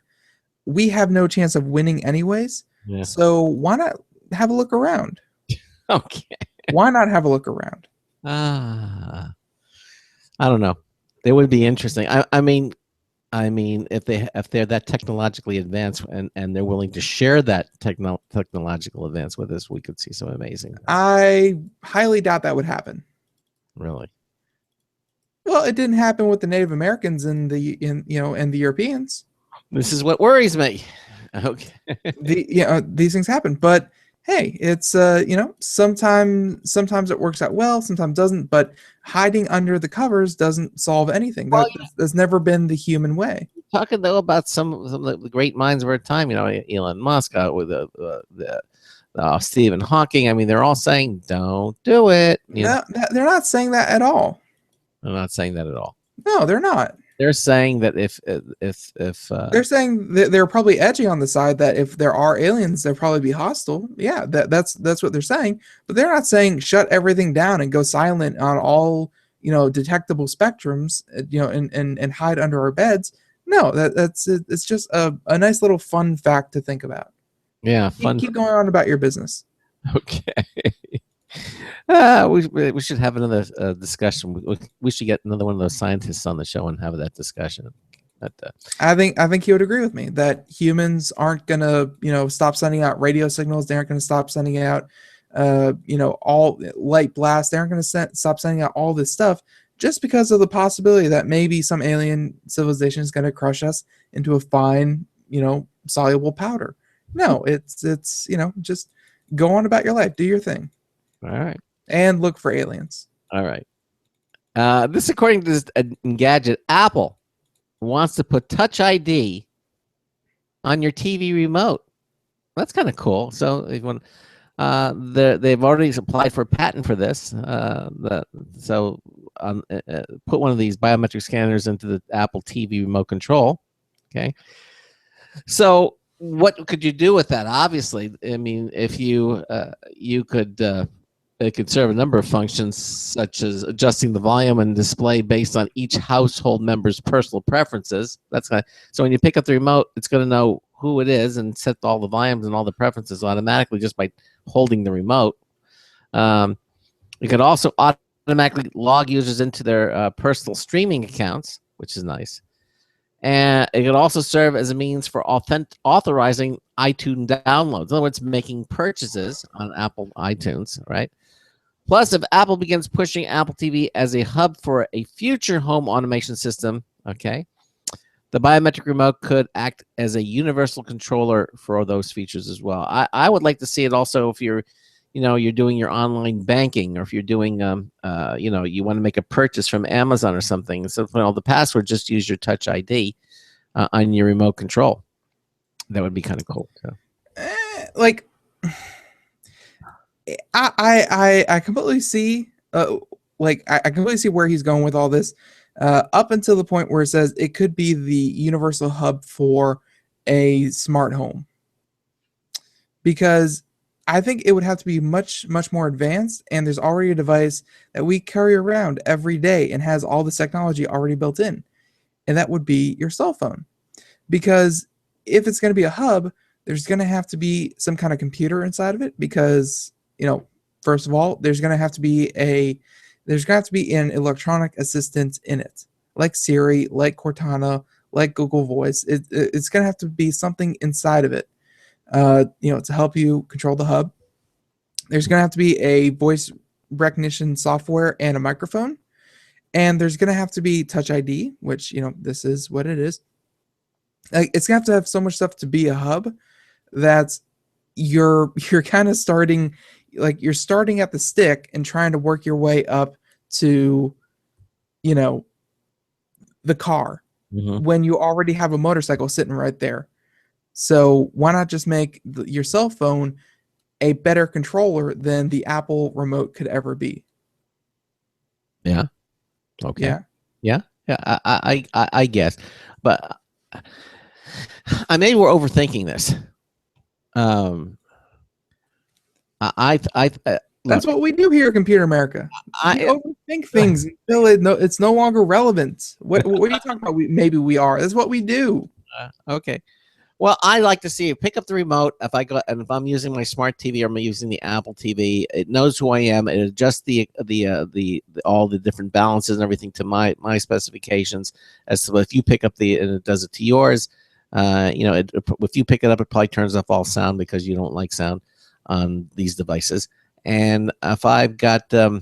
we have no chance of winning anyways. Yeah. So why not have a look around? Okay. Why not have a look around? I don't know. It would be interesting. I mean, if they're that technologically advanced and they're willing to share that technological advance with us, we could see some amazing things. I highly doubt that would happen. Really? Well, it didn't happen with the Native Americans and the Europeans. This is what worries me. Okay. These things happen, but hey, it's sometimes it works out well, sometimes doesn't, but hiding under the covers doesn't solve anything. Well, that's never been the human way. Talking though about some of the great minds of our time, Elon Musk, with Stephen Hawking. I mean, they're all saying, "Don't do it." No, they're not saying that at all. They're not saying that at all. No, they're not. They're saying that if They're saying that they're probably edging on the side that if there are aliens, they'll probably be hostile. Yeah, that's what they're saying. But they're not saying shut everything down and go silent on all detectable spectrums, and hide under our beds. No, that's it's just a nice little fun fact to think about. yeah, fun. Keep going on about your business. Okay. We should have another discussion. We should get another one of those scientists on the show and have that discussion. But, I think he would agree with me that humans aren't gonna stop sending out radio signals. They aren't gonna stop sending out all light blasts. They aren't gonna stop sending out all this stuff just because of the possibility that maybe some alien civilization is gonna crush us into a fine soluble powder. No, it's just go on about your life, do your thing. all right. And look for aliens. All right. This, according to this Engadget, Apple wants to put Touch ID on your TV remote. That's kind of cool. So they've already applied for a patent for this. Put one of these biometric scanners into the Apple TV remote control. Okay. So what could you do with that? Obviously, I mean, if you could. It could serve a number of functions, such as adjusting the volume and display based on each household member's personal preferences. So when you pick up the remote, it's going to know who it is and set all the volumes and all the preferences automatically just by holding the remote. You could also automatically log users into their personal streaming accounts, which is nice. And it could also serve as a means for authorizing iTunes downloads. In other words, making purchases on Apple iTunes, right? Plus, if Apple begins pushing Apple TV as a hub for a future home automation system, okay, the biometric remote could act as a universal controller for those features as well. I would like to see it also if you're doing your online banking, or if you're doing, you want to make a purchase from Amazon or something. So the password, just use your Touch ID on your remote control. That would be kind of cool. So. I completely see I completely see where he's going with all this, up until the point where it says it could be the universal hub for a smart home, because I think it would have to be much more advanced, and there's already a device that we carry around every day and has all this technology already built in, and that would be your cell phone. Because if it's going to be a hub, there's going to have to be some kind of computer inside of it, because first of all, there's going to have to be an electronic assistant in it, like Siri, like Cortana, like Google Voice. It's going to have to be something inside of it, to help you control the hub. There's going to have to be a voice recognition software and a microphone, and there's going to have to be Touch ID, which this is what it is. Like, it's going to have so much stuff to be a hub that you're kind of starting at the stick and trying to work your way up to the car, when you already have a motorcycle sitting right there. So why not just make your cell phone a better controller than the Apple remote could ever be? Yeah. Okay. Yeah. I guess, but maybe we're overthinking this. That's what we do here at Computer America. We overthink things until it's no longer relevant. What are you talking about? Maybe we are. That's what we do. Okay. Well, I like to see you pick up the remote. If I'm using my smart TV or I'm using the Apple TV, it knows who I am. It adjusts the all the different balances and everything to my specifications. As to if you pick up and it does it to yours. If you pick it up, it probably turns off all sound because you don't like sound on these devices. And if I've got and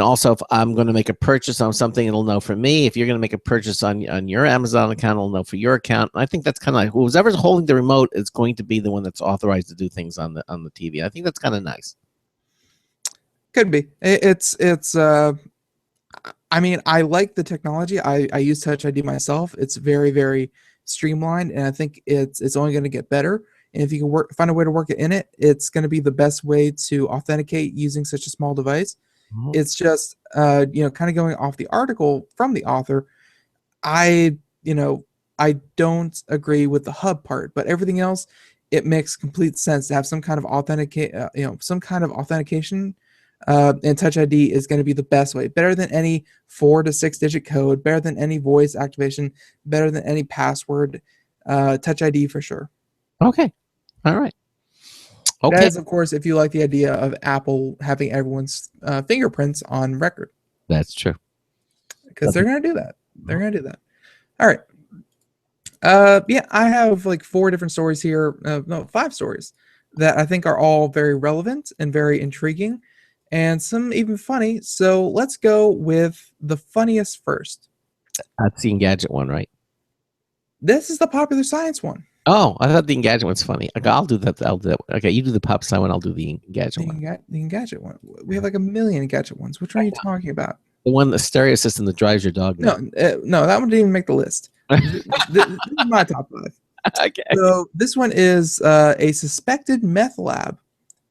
also if I'm going to make a purchase on something, it'll know for me. If you're going to make a purchase on your Amazon account, it'll know for your account. I think that's kind of like whoever's holding the remote is going to be the one that's authorized to do things on the TV. I think that's kind of nice. Could be. I mean, I like the technology. I use Touch ID myself. It's very, very streamlined, and I think it's only going to get better. And if you can find a way to work it in it, it's going to be the best way to authenticate using such a small device. Mhm. It's just, kind of going off the article from the author. I, I don't agree with the hub part, but everything else, it makes complete sense to have some kind of some kind of authentication. And Touch ID is going to be the best way, better than any 4 to 6 digit code, better than any voice activation, better than any password. Touch ID for sure. Okay. All right. Okay. That is, of course, if you like the idea of Apple having everyone's fingerprints on record, That's true. because they're going to do that. They're going to do that. All right. Yeah, I have like 4 different stories here. No, 5 stories that I think are all very relevant and very intriguing, and some even funny. So let's go with the funniest first. That's the Engadget one, right? This is the popular science one. Oh, I thought the Engadget one's funny. Okay, I'll do that. I'll do that. Okay, you do the pop sign one. I'll do the Engadget one. The Engadget one. We have like a million Engadget ones. Which one are you talking about? The one, the stereo system that drives your dog. No, no, that one didn't even make the list. This is my top 5. Okay. So this one is a suspected meth lab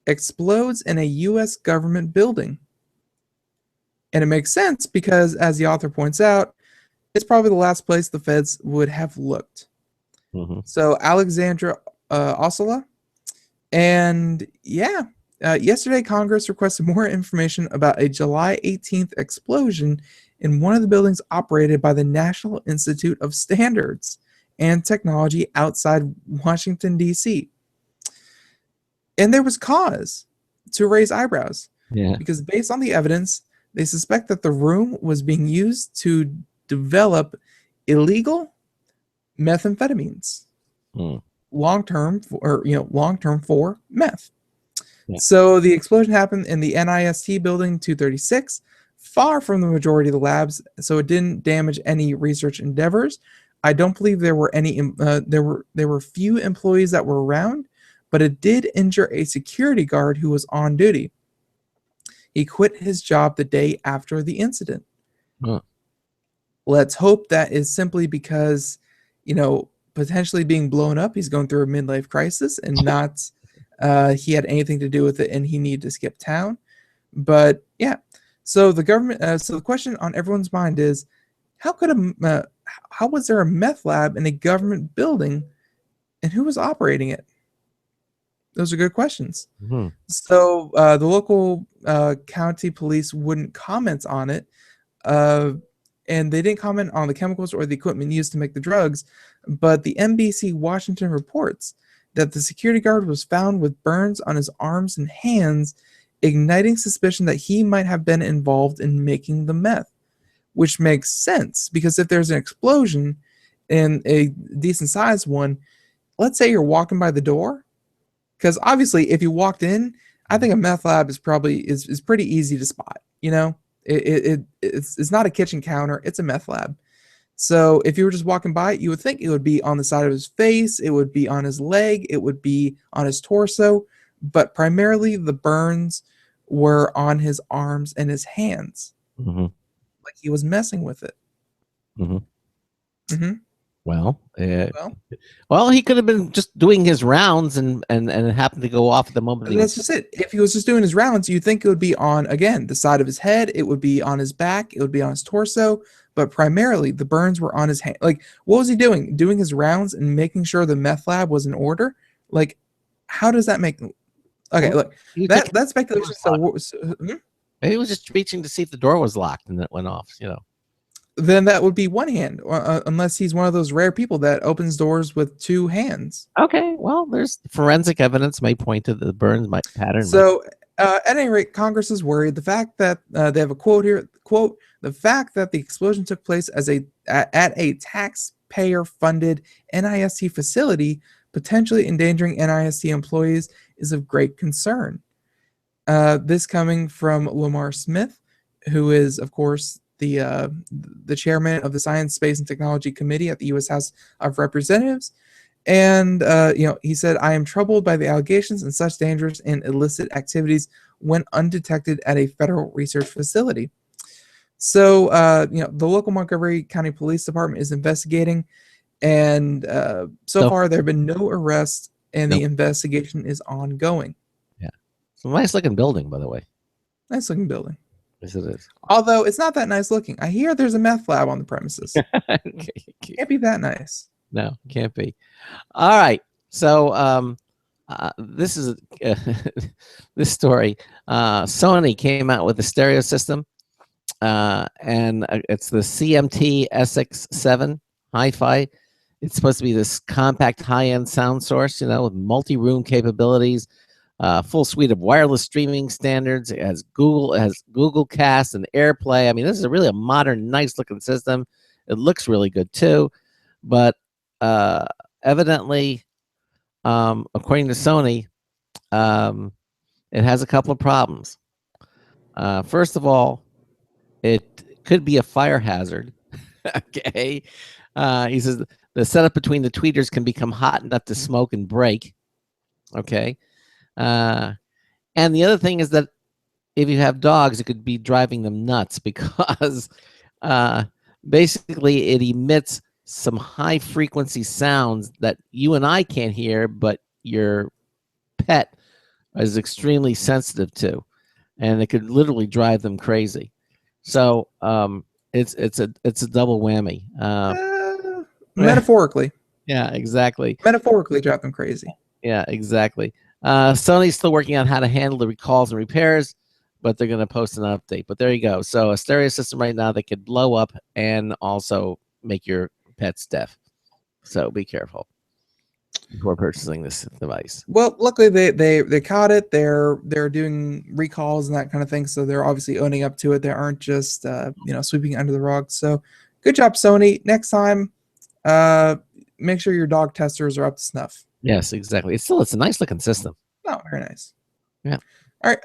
explodes in a U.S. government building. And it makes sense because, as the author points out, it's probably the last place the feds would have looked. Mm-hmm. So Alexandra Ossola. And yesterday Congress requested more information about a July 18th explosion in one of the buildings operated by the National Institute of Standards and Technology outside Washington, D.C. And there was cause to raise eyebrows. Yeah. Because based on the evidence, they suspect that the room was being used to develop illegal methamphetamines. Long-term for meth. Yeah. So the explosion happened in the NIST building 236, far from the majority of the labs, so it didn't damage any research endeavors. I don't believe there were any there were few employees that were around, but it did injure a security guard who was on duty. He quit his job the day after the incident. Huh. Let's hope that is simply because, potentially being blown up, he's going through a midlife crisis and not he had anything to do with it and he needed to skip town. But yeah, so the government, so the question on everyone's mind is, how was there a meth lab in a government building and who was operating it? Those are good questions. Mm-hmm. So the local county police wouldn't comment on it. And they didn't comment on the chemicals or the equipment used to make the drugs, but the NBC Washington reports that the security guard was found with burns on his arms and hands, igniting suspicion that he might have been involved in making the meth, which makes sense because if there's an explosion in a decent sized one, let's say you're walking by the door, because obviously if you walked in, I think a meth lab is probably is pretty easy to spot, It's not a kitchen counter, it's a meth lab. So if you were just walking by, you would think it would be on the side of his face, it would be on his leg, it would be on his torso, but primarily the burns were on his arms and his hands. Mm-hmm. Like he was messing with it. Mm-hmm. Mm-hmm. Well, he could have been just doing his rounds and it happened to go off at the moment. That's just it. If he was just doing his rounds, you'd think it would be on, again, the side of his head. It would be on his back. It would be on his torso. But primarily, the burns were on his hand. Like, what was he doing? Doing his rounds and making sure the meth lab was in order? Like, how does that make... Okay, look. That's speculation. Maybe he was just reaching to see if the door was locked and it went off, Then that would be one hand, unless he's one of those rare people that opens doors with 2 hands. Okay, well, there's forensic evidence may point to the burns pattern. So, at any rate, Congress is worried. The fact that they have a quote here, quote, the fact that the explosion took place at a taxpayer-funded NIST facility, potentially endangering NIST employees, is of great concern. This coming from Lamar Smith, who is, of course, the chairman of the Science, Space, and Technology Committee at the U.S. House of Representatives. And, he said, I am troubled by the allegations and such dangerous and illicit activities when undetected at a federal research facility. So, the local Montgomery County Police Department is investigating. And so far, there have been no arrests, and the investigation is ongoing. Yeah. It's a nice looking building, by the way. Nice looking building. Yes, it is. Although it's not that nice looking. I hear there's a meth lab on the premises. Can't be that nice. No, can't be. All right. So this is this story. Sony came out with a stereo system, and it's the CMT SX7 Hi-Fi. It's supposed to be this compact, high-end sound source, with multi-room capabilities, full suite of wireless streaming standards. It has Google Cast and AirPlay. I mean, this is really a modern, nice-looking system. It looks really good too, but evidently, according to Sony, it has a couple of problems. First of all, it could be a fire hazard. Okay. He says the setup between the tweeters can become hot enough to smoke and break. Okay. And the other thing is that if you have dogs, it could be driving them nuts because basically it emits some high frequency sounds that you and I can't hear, but your pet is extremely sensitive to, and it could literally drive them crazy. So it's a double whammy. Metaphorically. Yeah, exactly. Metaphorically drive them crazy. Yeah, exactly. Sony's still working on how to handle the recalls and repairs, but they're going to post an update. But there you go. So a stereo system right now that could blow up and also make your pets deaf. So be careful before purchasing this device. Well, luckily they caught it. They're doing recalls and that kind of thing, so they're obviously owning up to it. They aren't just sweeping it under the rug. So good job, Sony. Next time, make sure your dog testers are up to snuff. Yes, exactly. It's a nice looking system. Oh, very nice. Yeah. All right.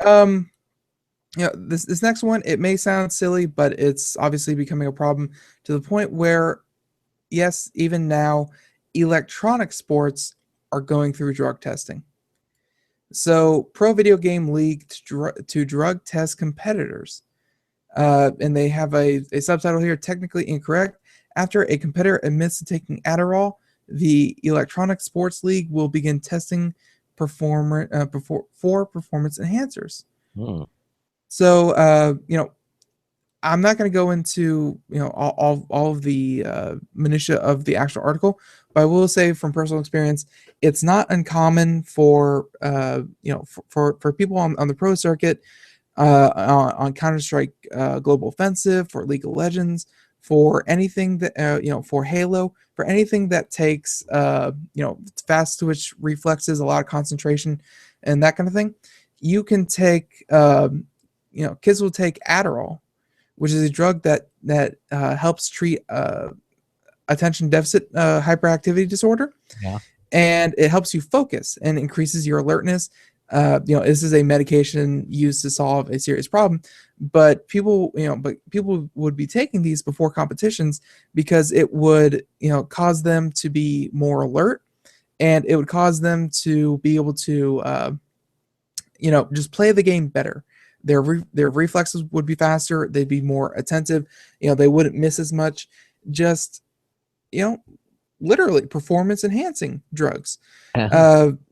This next one, it may sound silly, but it's obviously becoming a problem to the point where, yes, even now, electronic sports are going through drug testing. So, Pro Video Game League to drug test competitors. And they have a subtitle here, technically incorrect. After a competitor admits to taking Adderall, the Electronic Sports League will begin testing for performance enhancers. So, I'm not going to go into all of the minutia of the actual article, but I will say from personal experience, it's not uncommon for for people on the pro circuit, on Counter-Strike Global Offensive, for League of Legends, for anything that for Halo, for anything that takes fast switch reflexes, a lot of concentration, and that kind of thing. You can take kids will take Adderall, which is a drug that helps treat attention deficit hyperactivity disorder. Yeah. And it helps you focus and increases your alertness. This is a medication used to solve a serious problem, but people would be taking these before competitions because it would, cause them to be more alert, and it would cause them to be able to, just play the game better. Their reflexes would be faster. They'd be more attentive. They wouldn't miss as much. Just, literally performance enhancing drugs.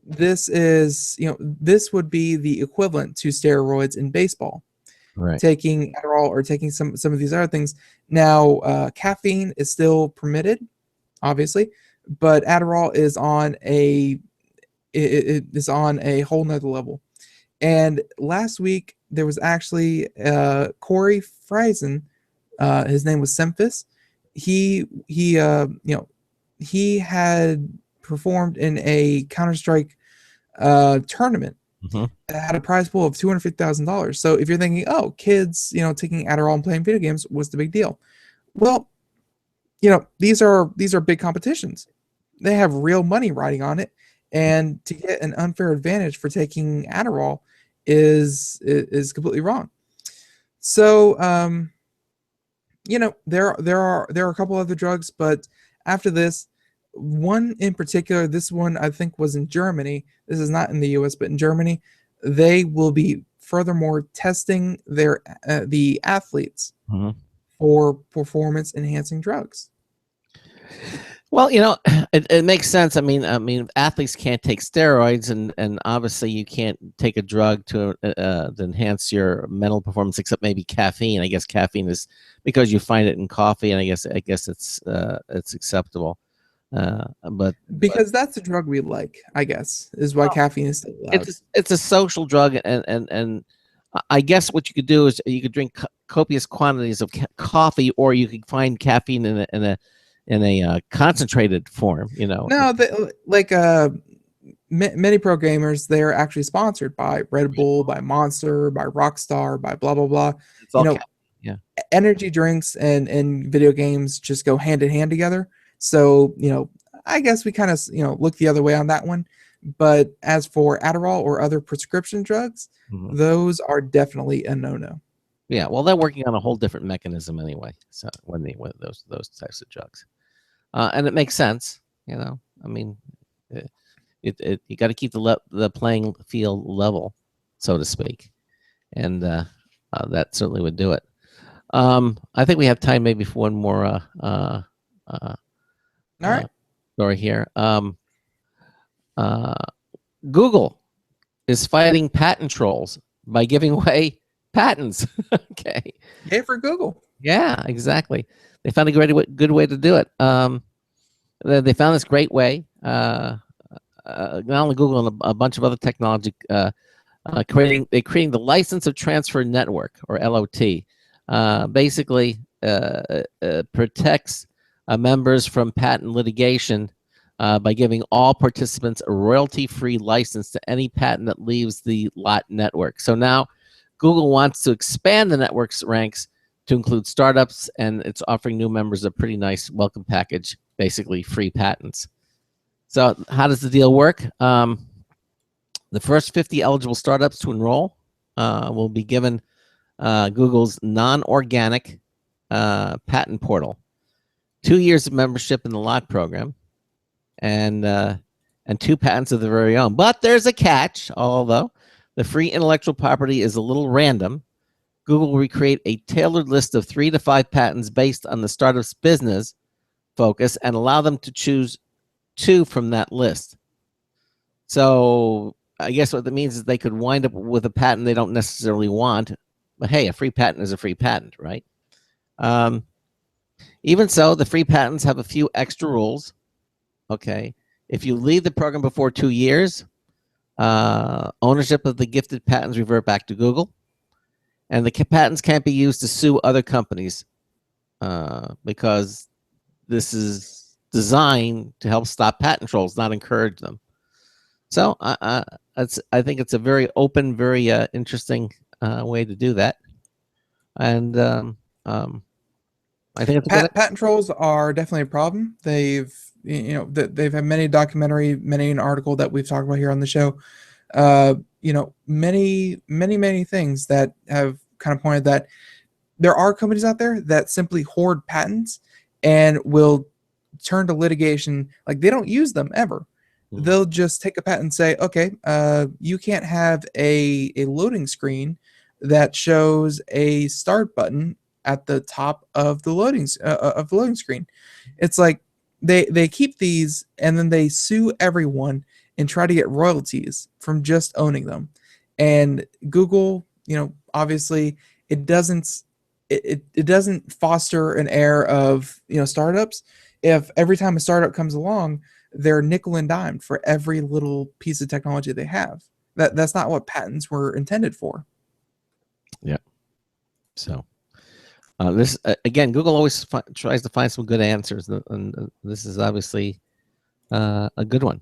This is, this would be the equivalent to steroids in baseball. Right. Taking Adderall or taking some of these other things. Now, caffeine is still permitted, obviously, but Adderall is on it is on a whole nother level. And last week there was actually Corey Friesen. His name was Semphis. He had performed in a Counter-Strike tournament that had a prize pool of $250,000. So if you're thinking, oh, kids, taking Adderall and playing video games, what's the big deal? Well, these are big competitions. They have real money riding on it, and to get an unfair advantage for taking Adderall is completely wrong. So there are a couple other drugs, but after this, one in particular, this one I think was in Germany. This is not in the US, but in Germany, they will be furthermore testing the athletes for performance enhancing drugs. Well, it makes sense. I mean, athletes can't take steroids, and obviously you can't take a drug to enhance your mental performance, except maybe caffeine. I guess caffeine is because you find it in coffee, and I guess it's acceptable. But Because that's a drug we like, I guess, is why caffeine is still allowed. it's a social drug, and I guess what you could do is you could drink copious quantities of coffee, or you could find caffeine in a concentrated form. No, many pro gamers, they're actually sponsored by Red Bull, by Monster, by Rockstar, by blah blah blah. It's all Yeah. Energy drinks and video games just go hand in hand together. So I guess we kind of look the other way on that one. But as for Adderall or other prescription drugs, those are definitely a no-no. Yeah, well, they're working on a whole different mechanism anyway. So when those types of drugs, and it makes sense. I mean, you got to keep the playing field level, so to speak, and that certainly would do it. I think we have time maybe for one more All right. story here. Google is fighting patent trolls by giving away patents. Okay. Yay for Google. Yeah, exactly. They found a good way to do it. They found this great way. Not only Google and a bunch of other technology creating the license of transfer network, or LOT. Basically protects members from patent litigation by giving all participants a royalty-free license to any patent that leaves the LOT network. So now Google wants to expand the network's ranks to include startups, and it's offering new members a pretty nice welcome package, basically free patents. So how does the deal work? The first 50 eligible startups to enroll will be given Google's non-organic patent portal, 2 years of membership in the LOT program, and 2 patents of their very own. But there's a catch. Although the free intellectual property is a little random, Google will recreate a tailored list of 3 to 5 patents based on the startup's business focus and allow them to choose 2 from that list. So I guess what that means is they could wind up with a patent they don't necessarily want. But hey, a free patent is a free patent, right? Even so, the free patents have a few extra rules. Okay. If you leave the program before 2 years, ownership of the gifted patents revert back to Google. And the patents can't be used to sue other companies because this is designed to help stop patent trolls, not encourage them. So I think it's a very open, very interesting way to do that. And I think it's patent trolls are definitely a problem. They've had many documentary, many an article that we've talked about here on the show. Many things that have kind of pointed that there are companies out there that simply hoard patents and will turn to litigation. Like, they don't use them ever. They'll just take a patent and say, okay, you can't have a loading screen that shows a start button at the top of the loading screen. It's like they keep these and then they sue everyone and try to get royalties from just owning them. And Google, obviously it doesn't foster an air of startups. If every time a startup comes along, they're nickel and dimed for every little piece of technology they have. That's not what patents were intended for. Yeah. So this again, Google always tries to find some good answers, and this is obviously a good one.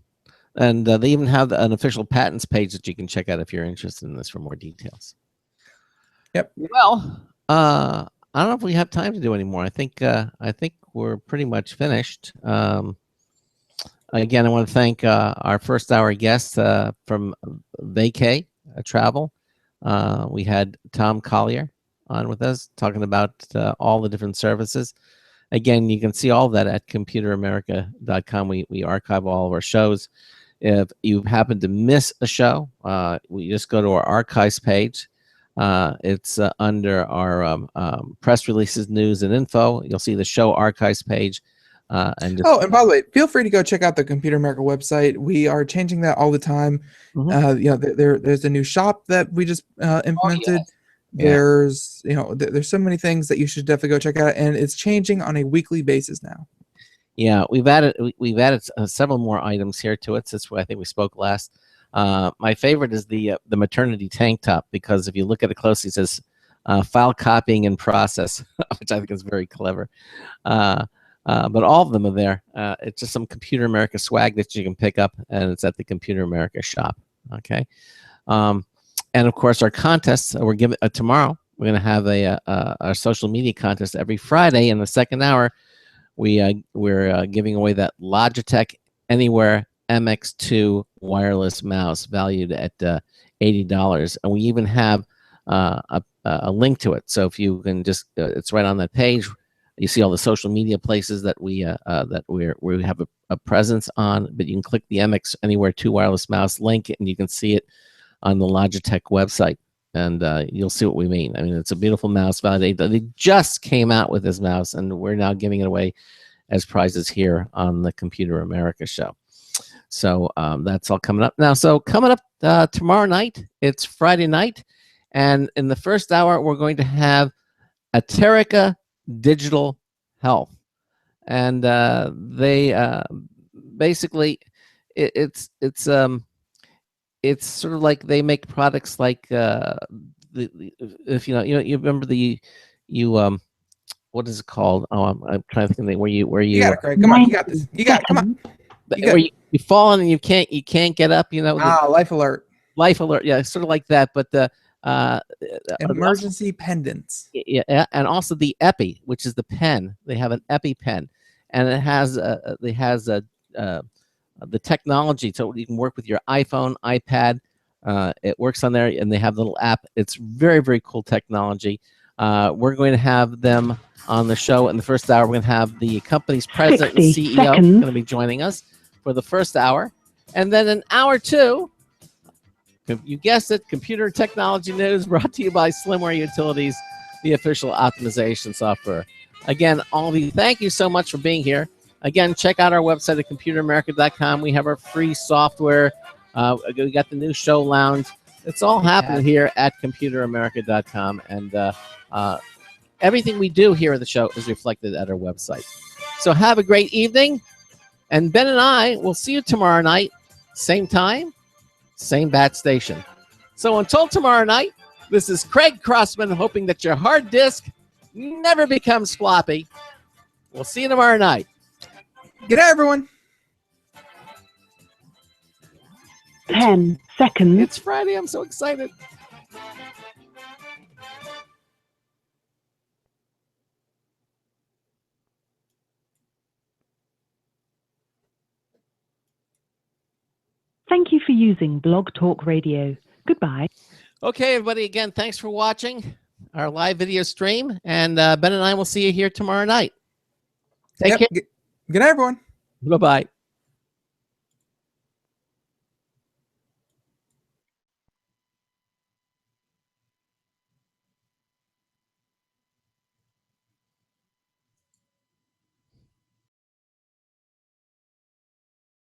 And they even have an official patents page that you can check out if you're interested in this for more details. Yep. Well, I don't know if we have time to do any more. I think we're pretty much finished. Again, I want to thank our first hour guest from Vakay Travel. We had Tom Collier on with us talking about all the different services. Again, you can see all of that at computeramerica.com. We archive all of our shows. If you happen to miss a show, we just go to our archives page. It's under our press releases, news, and info. You'll see the show archives page. And just, Oh, and by the way, feel free to go check out the Computer America website. We are changing that all the time. There's a new shop that we just implemented. Yeah. There's so many things that you should definitely go check out, and it's changing on a weekly basis now. Yeah, we've added several more items here to it since I think we spoke last. My favorite is the maternity tank top, because if you look at it closely, it says file copying in process, which I think is very clever. But all of them are there. It's just some Computer America swag that you can pick up, and it's at the Computer America shop. Okay, and of course our contests we're giving tomorrow. We're going to have our social media contest every Friday in the second hour. We're giving away that Logitech Anywhere MX2 wireless mouse valued at $80, and we even have a link to it. So if you can just, it's right on that page. You see all the social media places that we have a presence on, but you can click the MX Anywhere 2 wireless mouse link, and you can see it on the Logitech website, and you'll see what we mean. I mean, it's a beautiful mouse valued. They just came out with this mouse, and we're now giving it away as prizes here on the Computer America show. So that's all coming up now. So coming up tomorrow night, it's Friday night, and in the first hour, we're going to have Aterica Digital Health, and they basically it's sort of like they make products like if you remember what is it called? Oh, I'm trying to think of the where you You got it, Craig. Come on, you got this. You got it. Come on. Where you fall and you can't get up. Life alert. Life alert. Yeah, sort of like that, but the emergency pendants. Yeah, and also the Epi, which is the pen. They have an Epi pen, and it has the technology, so you can work with your iPhone, iPad. It works on there, and they have a little app. It's very, very cool technology. We're going to have them on the show in the first hour. We're going to have the company's president and CEO going to be joining us for the first hour, and then in hour two, you guessed it, computer technology news brought to you by Slimware Utilities, the official optimization software. Again, all of you, thank you so much for being here. Again, check out our website at computeramerica.com. We have our free software. We got the new show lounge. It's all happening here at computeramerica.com. And everything we do here at the show is reflected at our website. So have a great evening. And Ben and I will see you tomorrow night, same time, same bat station. So until tomorrow night, this is Craig Crossman, hoping that your hard disk never becomes floppy. We'll see you tomorrow night. Good night, everyone. 10 seconds. It's Friday. I'm so excited. Thank you for using Blog Talk Radio. Goodbye. Okay, everybody, again, thanks for watching our live video stream. And Ben and I will see you here tomorrow night. Take care. Good night, everyone. Bye-bye.